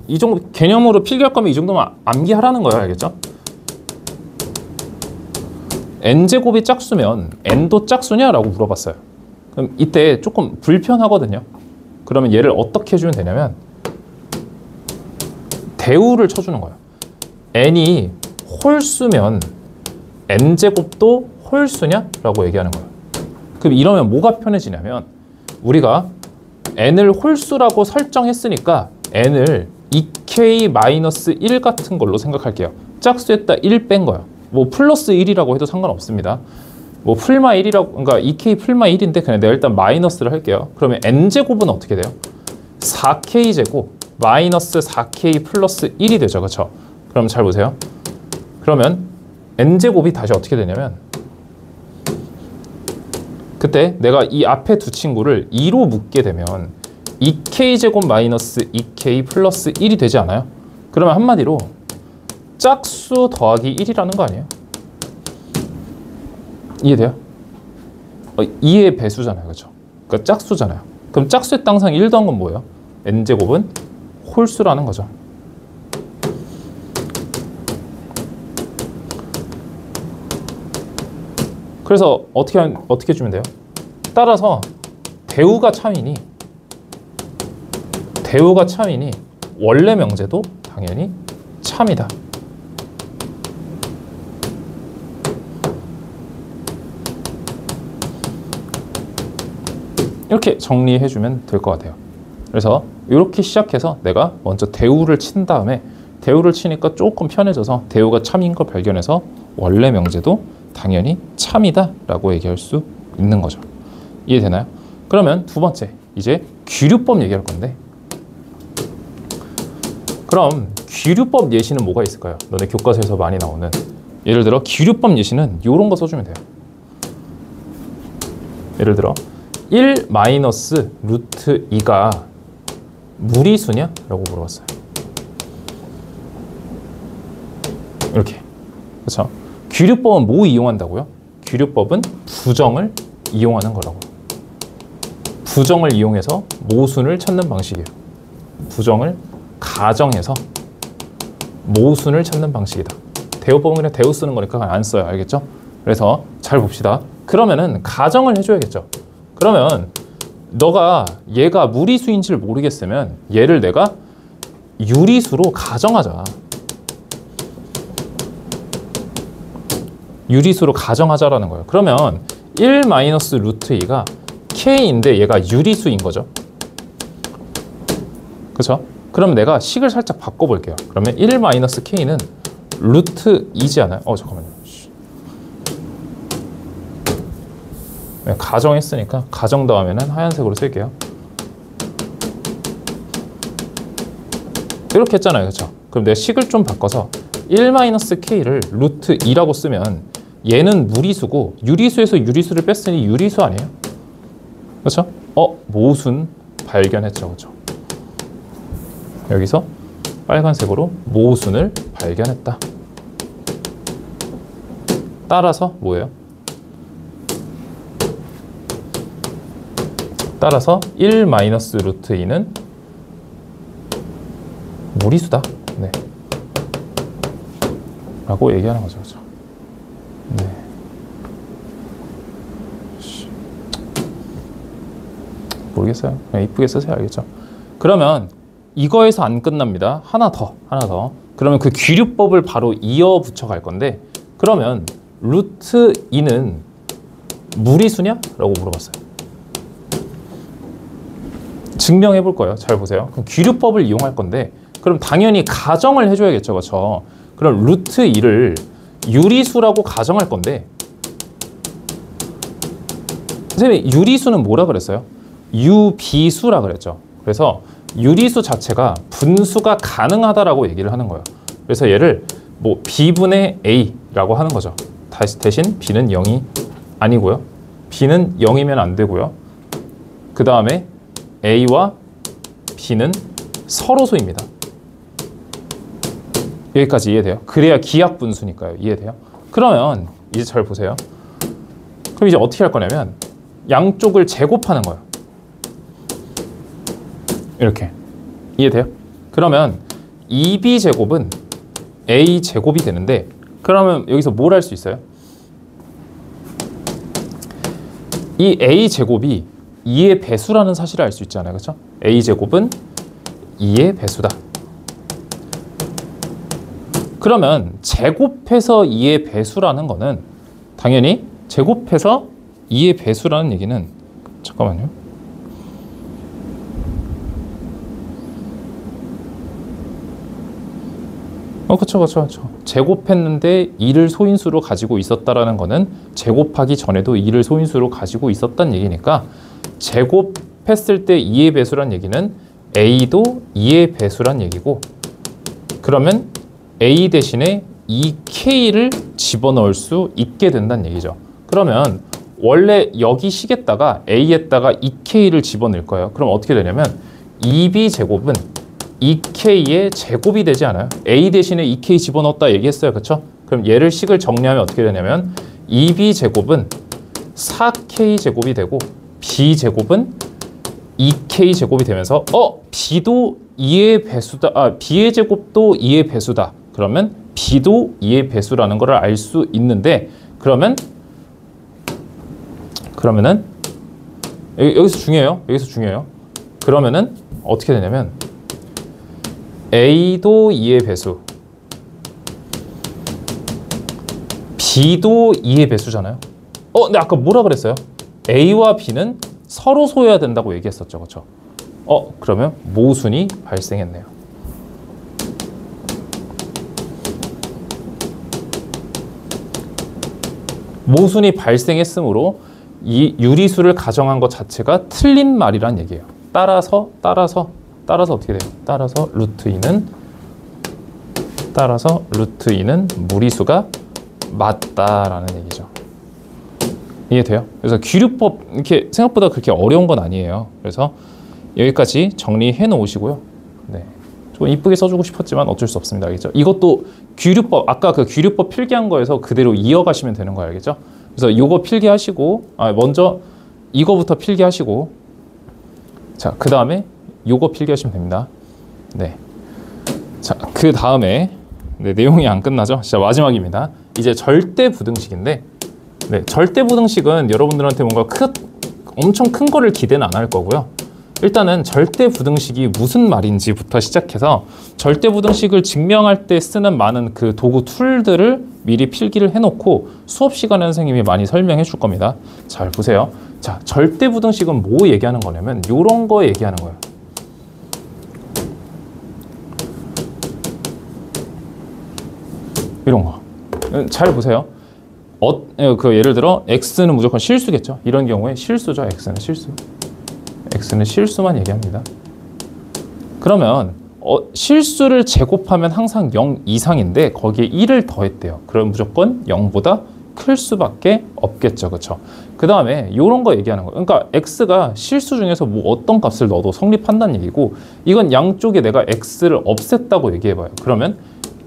이 정도 개념으로 필기할 거면 이 정도만 암기하라는 거예요. 알겠죠? n제곱이 짝수면 n도 짝수냐라고 물어봤어요. 그럼 이때 조금 불편하거든요. 그러면 얘를 어떻게 해주면 되냐면 대우를 쳐주는 거예요. n이 홀수면 n제곱도 홀수냐? 라고 얘기하는 거예요. 그럼 이러면 뭐가 편해지냐면, 우리가 n을 홀수라고 설정했으니까 n을 2k-1 같은 걸로 생각할게요. 짝수에다 1 뺀 거예요. 뭐 플러스 1이라고 해도 상관없습니다. 뭐 풀마 1이라고, 그러니까 2k 풀마 1인데 그냥 내가 일단 마이너스를 할게요. 그러면 n제곱은 어떻게 돼요? 4k제곱 마이너스 4k 플러스 1이 되죠. 그렇죠? 그럼 잘 보세요. 그러면 n제곱이 다시 어떻게 되냐면 그때 내가 이 앞에 두 친구를 2로 묶게 되면 2k제곱 마이너스 2k 플러스 1이 되지 않아요? 그러면 한마디로 짝수 더하기 1이라는 거 아니에요? 이해돼요? 2의 배수잖아요. 그렇죠? 그러니까 짝수잖아요. 그럼 짝수의 땅상 1 더한 건 뭐예요? n제곱은 홀수라는 거죠. 그래서 어떻게 주면 돼요? 따라서 대우가 참이니 원래 명제도 당연히 참이다. 이렇게 정리해주면 될 것 같아요. 그래서 이렇게 시작해서 내가 먼저 대우를 친 다음에 대우를 치니까 조금 편해져서 대우가 참인 걸 발견해서 원래 명제도 당연히 참이다 라고 얘기할 수 있는 거죠. 이해되나요? 그러면 두 번째, 이제 귀류법 얘기할 건데, 그럼 귀류법 예시는 뭐가 있을까요? 너네 교과서에서 많이 나오는, 예를 들어 귀류법 예시는 이런 거 써주면 돼요. 예를 들어 1 마이너스 루트 2가 무리수냐? 라고 물어봤어요. 이렇게. 그렇죠? 귀류법은 뭐 이용한다고요? 귀류법은 부정을 이용하는 거라고. 부정을 이용해서 모순을 찾는 방식이에요. 부정을 가정해서 모순을 찾는 방식이다. 대우법은 그냥 대우 쓰는 거니까 안 써요. 알겠죠? 그래서 잘 봅시다. 그러면은 가정을 해줘야겠죠. 그러면 너가 얘가 무리수인지를 모르겠으면 얘를 내가 유리수로 가정하자. 유리수로 가정하자라는 거예요. 그러면 1 마이너스 루트 2가 k인데 얘가 유리수인 거죠. 그렇죠? 그럼 내가 식을 살짝 바꿔볼게요. 그러면 1 마이너스 k는 루트 2지 않아요? 잠깐만요. 가정했으니까 가정 다음에는 하얀색으로 쓸게요. 이렇게 했잖아요. 그렇죠? 그럼 내가 식을 좀 바꿔서 1 마이너스 k를 루트 2라고 쓰면 얘는 무리수고 유리수에서 유리수를 뺐으니 유리수 아니에요? 그렇죠? 모순 발견했죠. 그렇죠? 여기서 빨간색으로 모순을 발견했다. 따라서 뭐예요? 따라서 1 마이너스 루트 2는 무리수다. 네. 라고 얘기하는 거죠. 그렇죠? 네. 모르겠어요. 그냥 이쁘게 쓰세요. 알겠죠? 그러면 이거에서 안 끝납니다. 하나 더. 그러면 그 귀류법을 바로 이어 붙여 갈 건데, 그러면 루트 2는 무리수냐? 라고 물어봤어요. 증명해 볼 거예요. 잘 보세요. 그럼 귀류법을 이용할 건데, 그럼 당연히 가정을 해줘야겠죠. 그렇죠? 그럼 루트 2를 유리수라고 가정할 건데, 선생님이 유리수는 뭐라 그랬어요? 유비수라 그랬죠. 그래서 유리수 자체가 분수가 가능하다라고 얘기를 하는 거예요. 그래서 얘를 뭐 b분의 a라고 하는 거죠. 대신 b는 0이 아니고요. b는 0이면 안 되고요. 그 다음에 a와 b는 서로소입니다. 여기까지 이해돼요? 그래야 기하 분수니까요. 이해돼요? 그러면 이제 잘 보세요. 그럼 이제 어떻게 할 거냐면 양쪽을 제곱하는 거예요. 이렇게. 이해돼요? 그러면 2b제곱은 a제곱이 되는데, 그러면 여기서 뭘 할 수 있어요? 이 a제곱이 2의 배수라는 사실을 알 수 있잖아요. 그렇죠? a제곱은 2의 배수다. 그러면 제곱해서 2의 배수라는 거는 당연히 제곱해서 2의 배수라는 얘기는, 잠깐만요. 그쵸. 제곱했는데 2를 소인수로 가지고 있었다라는 거는 제곱하기 전에도 2를 소인수로 가지고 있었다는 얘기니까 제곱했을 때 2의 배수란 얘기는 a도 2의 배수란 얘기고 그러면 a 대신에 2k를 집어넣을 수 있게 된다는 얘기죠. 그러면 원래 여기 식에다가 a에다가 2k를 집어넣을 거예요. 그럼 어떻게 되냐면 2b 제곱은 2k의 제곱이 되지 않아요? a 대신에 2k 집어넣었다 얘기했어요. 그렇죠? 그럼 얘를 식을 정리하면 어떻게 되냐면 2b 제곱은 4k 제곱이 되고 b 제곱은 2k 제곱이 되면서 b도 2의 배수다. b의 제곱도 2의 배수다. 그러면 b도 2의 배수라는 걸 알 수 있는데 그러면은 여기서 중요해요. 그러면은 어떻게 되냐면 a도 2의 배수, b도 2의 배수잖아요. 근데 아까 뭐라 그랬어요? a와 b는 서로 소여야 된다고 얘기했었죠, 그렇죠? 그러면 모순이 발생했네요. 모순이 발생했으므로 이 유리수를 가정한 것 자체가 틀린 말이란 얘기예요. 따라서 어떻게 돼요? 따라서 루트 2는 무리수가 맞다라는 얘기죠. 이해돼요? 그래서 귀류법 이렇게 생각보다 그렇게 어려운 건 아니에요. 그래서 여기까지 정리해 놓으시고요. 네. 좀 이쁘게 써주고 싶었지만 어쩔 수 없습니다. 알겠죠? 이것도 귀류법, 아까 그 귀류법 필기한 거에서 그대로 이어가시면 되는 거 알겠죠? 그래서 이거 필기하시고, 먼저 이거부터 필기하시고, 자, 그 다음에 요거 필기하시면 됩니다. 네. 자, 그 다음에, 네, 내용이 안 끝나죠? 자, 마지막입니다. 이제 절대부등식인데, 네, 절대부등식은 여러분들한테 뭔가 엄청 큰 거를 기대는 안 할 거고요. 일단은 절대부등식이 무슨 말인지부터 시작해서 절대부등식을 증명할 때 쓰는 많은 그 도구 툴들을 미리 필기를 해놓고 수업 시간에 선생님이 많이 설명해 줄 겁니다. 잘 보세요. 자, 절대부등식은 뭐 얘기하는 거냐면 이런 거 얘기하는 거예요. 이런 거. 잘 보세요. 예를 들어 x는 무조건 실수겠죠. 이런 경우에 실수죠. x는 실수. x는 실수만 얘기합니다. 그러면 실수를 제곱하면 항상 0 이상인데 거기에 1을 더했대요. 그럼 무조건 0보다 클 수밖에 없겠죠. 그렇죠? 그 다음에 이런 거 얘기하는 거예요. 그러니까 x가 실수 중에서 뭐 어떤 값을 넣어도 성립한다는 얘기고 이건 양쪽에 내가 x를 없앴다고 얘기해봐요. 그러면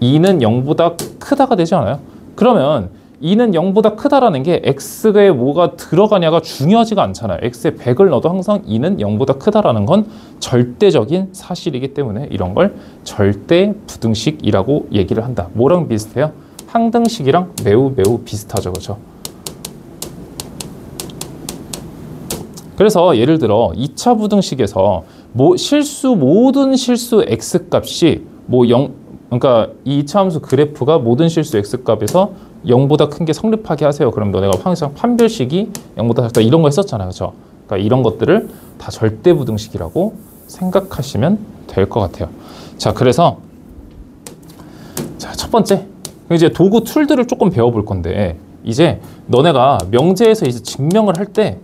2는 0보다 크다가 되지 않아요? 그러면 2는 0보다 크다라는 게 x에 뭐가 들어가냐가 중요하지가 않잖아요. x에 100을 넣어도 항상 2는 0보다 크다라는 건 절대적인 사실이기 때문에 이런 걸 절대부등식이라고 얘기를 한다. 뭐랑 비슷해요? 항등식이랑 매우 비슷하죠. 그렇죠? 그래서 예를 들어 2차 부등식에서 모든 실수 x값이 그러니까 이 2차 함수 그래프가 모든 실수 x값에서 0보다 큰 게 성립하게 하세요. 그럼 너네가 항상 판별식이 0보다 작다 이런 거 했었잖아요. 그렇죠? 그러니까 이런 것들을 다 절대부등식이라고 생각하시면 될 것 같아요. 자, 그래서 자, 첫 번째 이제 도구 툴들을 조금 배워볼 건데 이제 너네가 명제에서 이제 증명을 할 때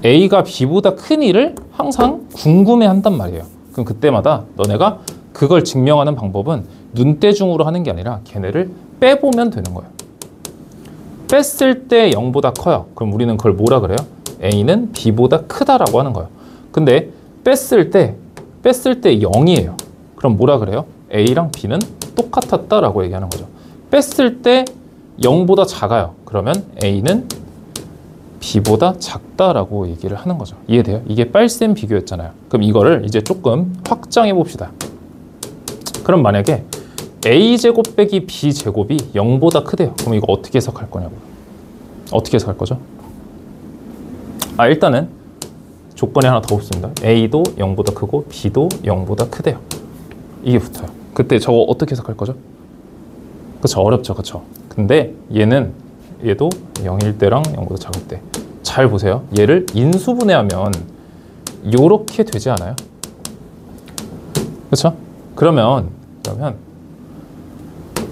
A가 B보다 큰 일을 항상 궁금해한단 말이에요. 그럼 그때마다 너네가 그걸 증명하는 방법은 눈대중으로 하는 게 아니라 걔네를 빼보면 되는 거예요. 뺐을 때 0보다 커요. 그럼 우리는 그걸 뭐라 그래요? A는 B보다 크다라고 하는 거예요. 근데 뺐을 때 0이에요. 그럼 뭐라 그래요? A랑 B는 똑같았다라고 얘기하는 거죠. 뺐을 때 0보다 작아요. 그러면 A는 B보다 작다라고 얘기를 하는 거죠. 이해돼요? 이게 빨셈 비교였잖아요. 그럼 이거를 이제 조금 확장해 봅시다. 그럼 만약에 A제곱 빼기 B제곱이 0보다 크대요. 그럼 이거 어떻게 해석할 거냐고요. 어떻게 해석할 거죠? 일단은 조건이 하나 더 붙습니다. A도 0보다 크고 B도 0보다 크대요. 이게 붙어요. 그때 저거 어떻게 해석할 거죠? 그쵸, 어렵죠. 그쵸. 근데 얘도 0일 때랑 0보다 작을 때. 잘 보세요. 얘를 인수분해하면 요렇게 되지 않아요? 그렇죠? 그러면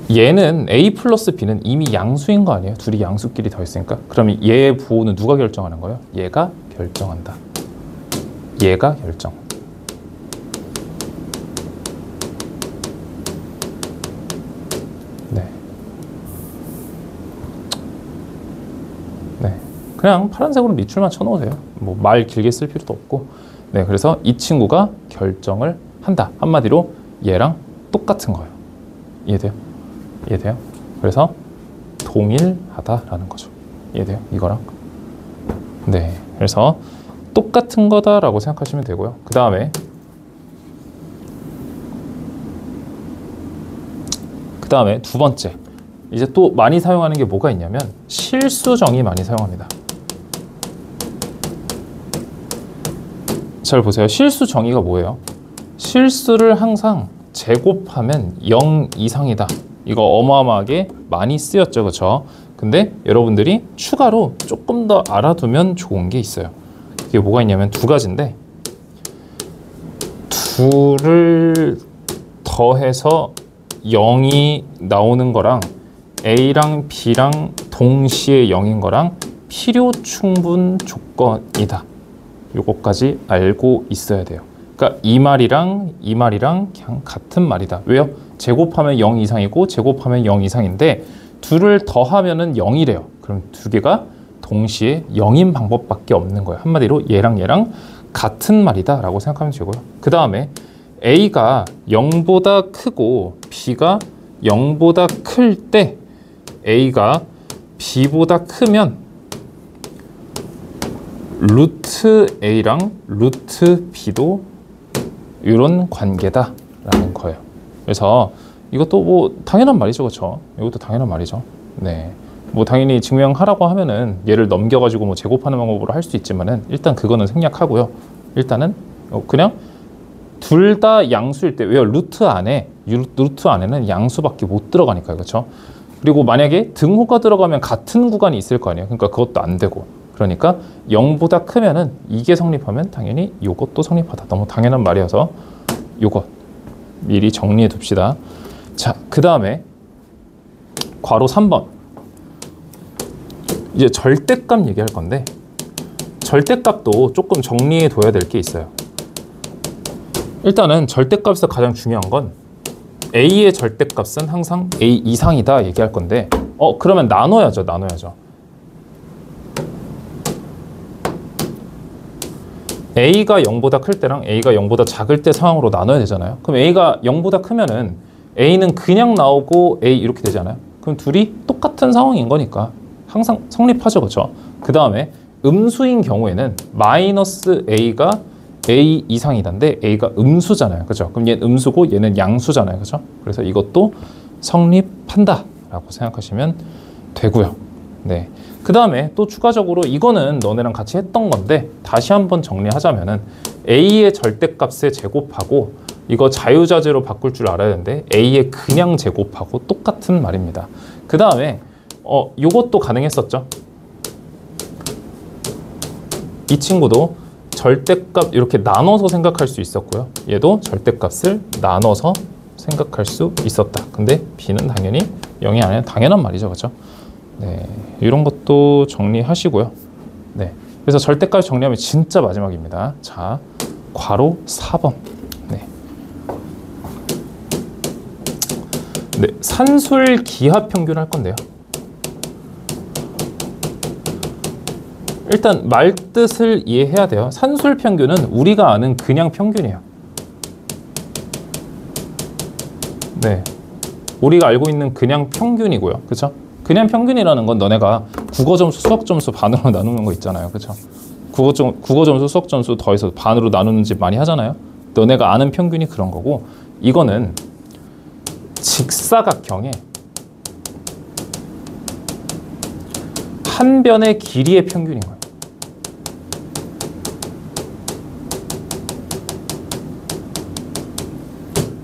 얘는 A 플러스 B는 이미 양수인 거 아니에요? 둘이 양수끼리 더했으니까. 그러면 얘의 부호는 누가 결정하는 거예요? 얘가 결정한다. 얘가 결정. 네. 네. 그냥 파란색으로 밑줄만 쳐놓으세요. 뭐 말 길게 쓸 필요도 없고. 네. 그래서 이 친구가 결정을 한다. 한마디로 얘랑 똑같은 거예요. 이해돼요? 이해돼요? 그래서 동일하다라는 거죠. 이해돼요? 이거랑. 네. 그래서 똑같은 거다라고 생각하시면 되고요. 그 다음에 두 번째. 이제 또 많이 사용하는 게 뭐가 있냐면 실수정의 많이 사용합니다. 잘 보세요. 실수정의가 뭐예요? 실수를 항상 제곱하면 0 이상이다. 이거 어마어마하게 많이 쓰였죠. 그렇죠? 근데 여러분들이 추가로 조금 더 알아두면 좋은 게 있어요. 그게 뭐가 있냐면 두 가지인데, 둘을 더해서 0이 나오는 거랑 A랑 B랑 동시에 0인 거랑 필요 충분 조건이다. 요거까지 알고 있어야 돼요. 그러니까 이 말이랑 그냥 같은 말이다. 왜요? 제곱하면 0 이상이고 제곱하면 0 이상인데 둘을 더하면은 0이래요. 그럼 두 개가 동시에 0인 방법밖에 없는 거예요. 한마디로 얘랑 같은 말이다 라고 생각하면 되고요. 그 다음에 A가 0보다 크고 B가 0보다 클 때 A가 B보다 크면 루트 A랑 루트 B도 이런 관계다라는 거예요. 그래서 이것도 뭐 당연한 말이죠, 그렇죠? 이것도 당연한 말이죠. 네, 뭐 당연히 증명하라고 하면은 얘를 넘겨가지고 뭐 제곱하는 방법으로 할 수 있지만은 일단 그거는 생략하고요. 일단은 그냥 둘 다 양수일 때, 왜요? 루트 안에는 양수밖에 못 들어가니까요, 그렇죠? 그리고 만약에 등호가 들어가면 같은 구간이 있을 거 아니에요. 그러니까 그것도 안 되고. 그러니까 0보다 크면은 이게 성립하면 당연히 이것도 성립하다. 너무 당연한 말이어서 이것 미리 정리해 둡시다. 자, 그 다음에 괄호 3번. 이제 절대값 얘기할 건데, 절대값도 조금 정리해 둬야 될 게 있어요. 일단은 절대값에서 가장 중요한 건 A의 절대값은 항상 A 이상이다 얘기할 건데, 그러면 나눠야죠. A가 0보다 클 때랑 A가 0보다 작을 때 상황으로 나눠야 되잖아요. 그럼 A가 0보다 크면은 A는 그냥 나오고 A 이렇게 되잖아요. 그럼 둘이 똑같은 상황인 거니까 항상 성립하죠, 그렇죠? 그 다음에 음수인 경우에는 마이너스 A가 A 이상이다인데 A가 음수잖아요, 그렇죠? 그럼 얘는 음수고 얘는 양수잖아요, 그렇죠? 그래서 이것도 성립한다라고 생각하시면 되고요. 네. 그 다음에 또 추가적으로 이거는 너네랑 같이 했던 건데 다시 한번 정리하자면은 A의 절대값에 제곱하고 이거 자유자재로 바꿀 줄 알아야 되는데 A의 그냥 제곱하고 똑같은 말입니다. 그 다음에 요것도 가능했었죠. 이 친구도 절대값 이렇게 나눠서 생각할 수 있었고요. 얘도 절대값을 나눠서 생각할 수 있었다. 근데 B는 당연히 0이 아니라 당연한 말이죠, 그렇죠? 네, 이런 것도 정리하시고요. 네, 그래서 절대값 정리하면 진짜 마지막입니다. 자, 괄호 4번. 네, 산술 기하 평균 할 건데요. 일단 말 뜻을 이해해야 돼요. 산술 평균은 우리가 아는 그냥 평균이에요. 네, 우리가 알고 있는 그냥 평균이고요, 그렇죠? 그냥 평균이라는 건 너네가 국어 점수, 수학 점수 반으로 나누는 거 있잖아요, 그렇죠? 국어 점수, 수학 점수 더해서 반으로 나누는 집 많이 하잖아요. 너네가 아는 평균이 그런 거고, 이거는 직사각형의 한 변의 길이의 평균인 거예요.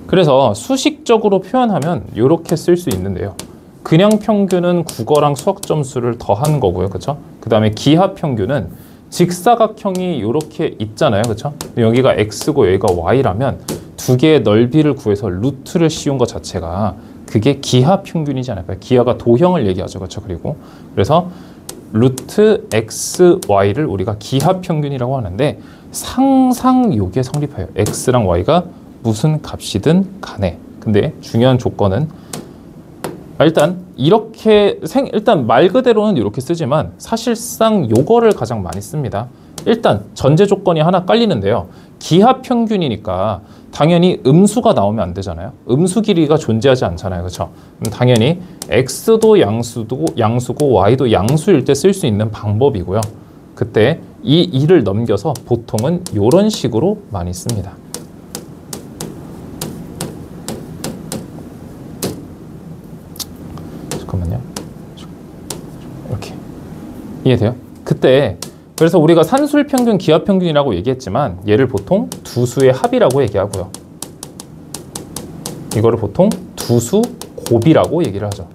그래서 수식적으로 표현하면 이렇게 쓸 수 있는데요. 그냥 평균은 국어랑 수학 점수를 더한 거고요, 그렇죠? 그 다음에 기하 평균은 직사각형이 이렇게 있잖아요, 그렇죠? 여기가 x고 여기가 y라면 두 개의 넓이를 구해서 루트를 씌운 것 자체가 그게 기하 평균이지 않을까요? 기하가 도형을 얘기하죠. 그렇죠? 그래서 루트 xy를 우리가 기하 평균이라고 하는데 항상 요게 성립해요. x랑 y가 무슨 값이든 간에. 근데 중요한 조건은 일단 일단 말 그대로는 이렇게 쓰지만 사실상 요거를 가장 많이 씁니다. 일단 전제 조건이 하나 깔리는데요. 기하 평균이니까 당연히 음수가 나오면 안 되잖아요. 음수 길이가 존재하지 않잖아요. 그렇죠? 당연히 x도 양수고 y도 양수일 때 쓸 수 있는 방법이고요. 그때 이 2를 넘겨서 보통은 이런 식으로 많이 씁니다. 잠깐만요. 이렇게 이해돼요? 그때 그래서 우리가 산술평균, 기하평균이라고 얘기했지만 얘를 보통 두 수의 합이라고 얘기하고요. 이거를 보통 두 수 곱이라고 얘기를 하죠.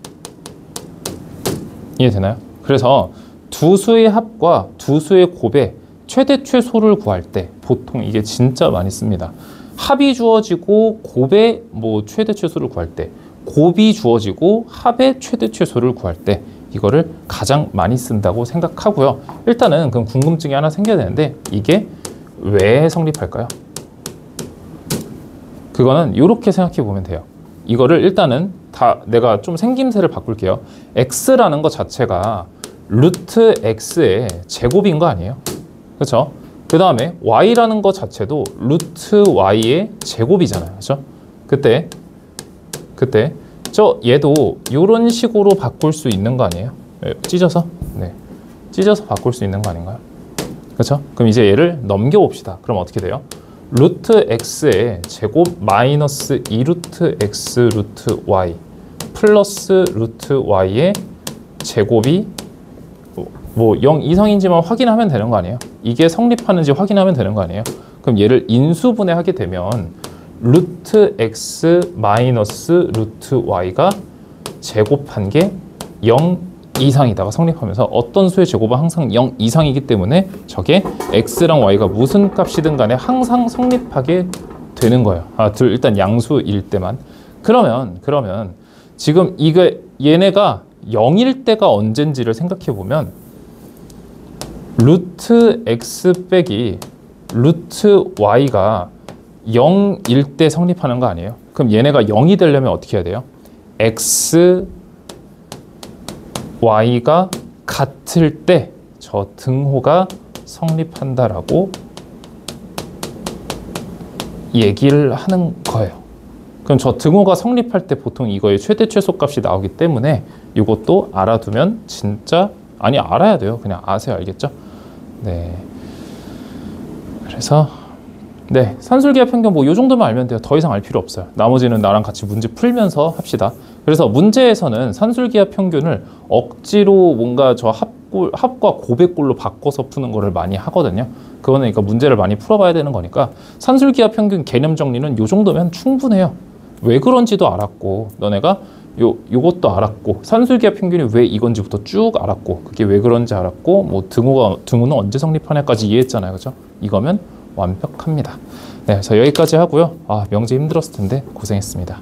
이해되나요? 그래서 두 수의 합과 두 수의 곱의 최대 최소를 구할 때 보통 이게 진짜 많이 씁니다. 합이 주어지고 곱의 최대 최소를 구할 때, 곱이 주어지고 합의 최대 최소를 구할 때 이거를 가장 많이 쓴다고 생각하고요. 일단은 그럼 궁금증이 하나 생겨야 되는데 이게 왜 성립할까요? 그거는 이렇게 생각해 보면 돼요. 이거를 일단은 다 내가 좀 생김새를 바꿀게요. x라는 것 자체가 루트 x의 제곱인 거 아니에요? 그렇죠? 그 다음에 y라는 것 자체도 루트 y의 제곱이잖아요. 그렇죠? 그때 얘도 이런 식으로 바꿀 수 있는 거 아니에요? 찢어서? 네. 찢어서 바꿀 수 있는 거 아닌가요? 그렇죠? 그럼 이제 얘를 넘겨봅시다. 그럼 어떻게 돼요? 루트 x의 제곱 마이너스 2루트 x 루트 y 플러스 루트 y의 제곱이 0 이상인지만 확인하면 되는 거 아니에요? 이게 성립하는지 확인하면 되는 거 아니에요? 그럼 얘를 인수분해하게 되면 루트 x 마이너스 루트 y가 제곱한 게 0 이상이다가 성립하면서 어떤 수의 제곱은 항상 0 이상이기 때문에 저게 x랑 y가 무슨 값이든 간에 항상 성립하게 되는 거예요. 일단 양수일 때만. 그러면 지금 얘네가 0일 때가 언젠지를 생각해 보면 루트 x 빼기 루트 y가 0일 때 성립하는 거 아니에요? 그럼 얘네가 0이 되려면 어떻게 해야 돼요? x, y가 같을 때 저 등호가 성립한다라고 얘기를 하는 거예요. 그럼 저 등호가 성립할 때 보통 이거의 최대 최소 값이 나오기 때문에 이것도 알아두면 진짜 알아야 돼요. 그냥 아세요. 알겠죠? 네. 그래서 네, 산술기하 평균 이 정도만 알면 돼요. 더 이상 알 필요 없어요. 나머지는 나랑 같이 문제 풀면서 합시다. 그래서 문제에서는 산술기하 평균을 억지로 뭔가 저 합과 곱의 꼴로 바꿔서 푸는 거를 많이 하거든요. 그거는 그러니까 문제를 많이 풀어봐야 되는 거니까 산술기하 평균 개념 정리는 이 정도면 충분해요. 왜 그런지도 알았고 너네가 요것도 알았고 산술기하 평균이 왜 이건지부터 쭉 알았고 그게 왜 그런지 알았고 등호는 언제 성립하냐까지 이해했잖아요. 그죠? 이거면 완벽합니다. 네, 그래서 여기까지 하고요. 명제 힘들었을 텐데 고생했습니다.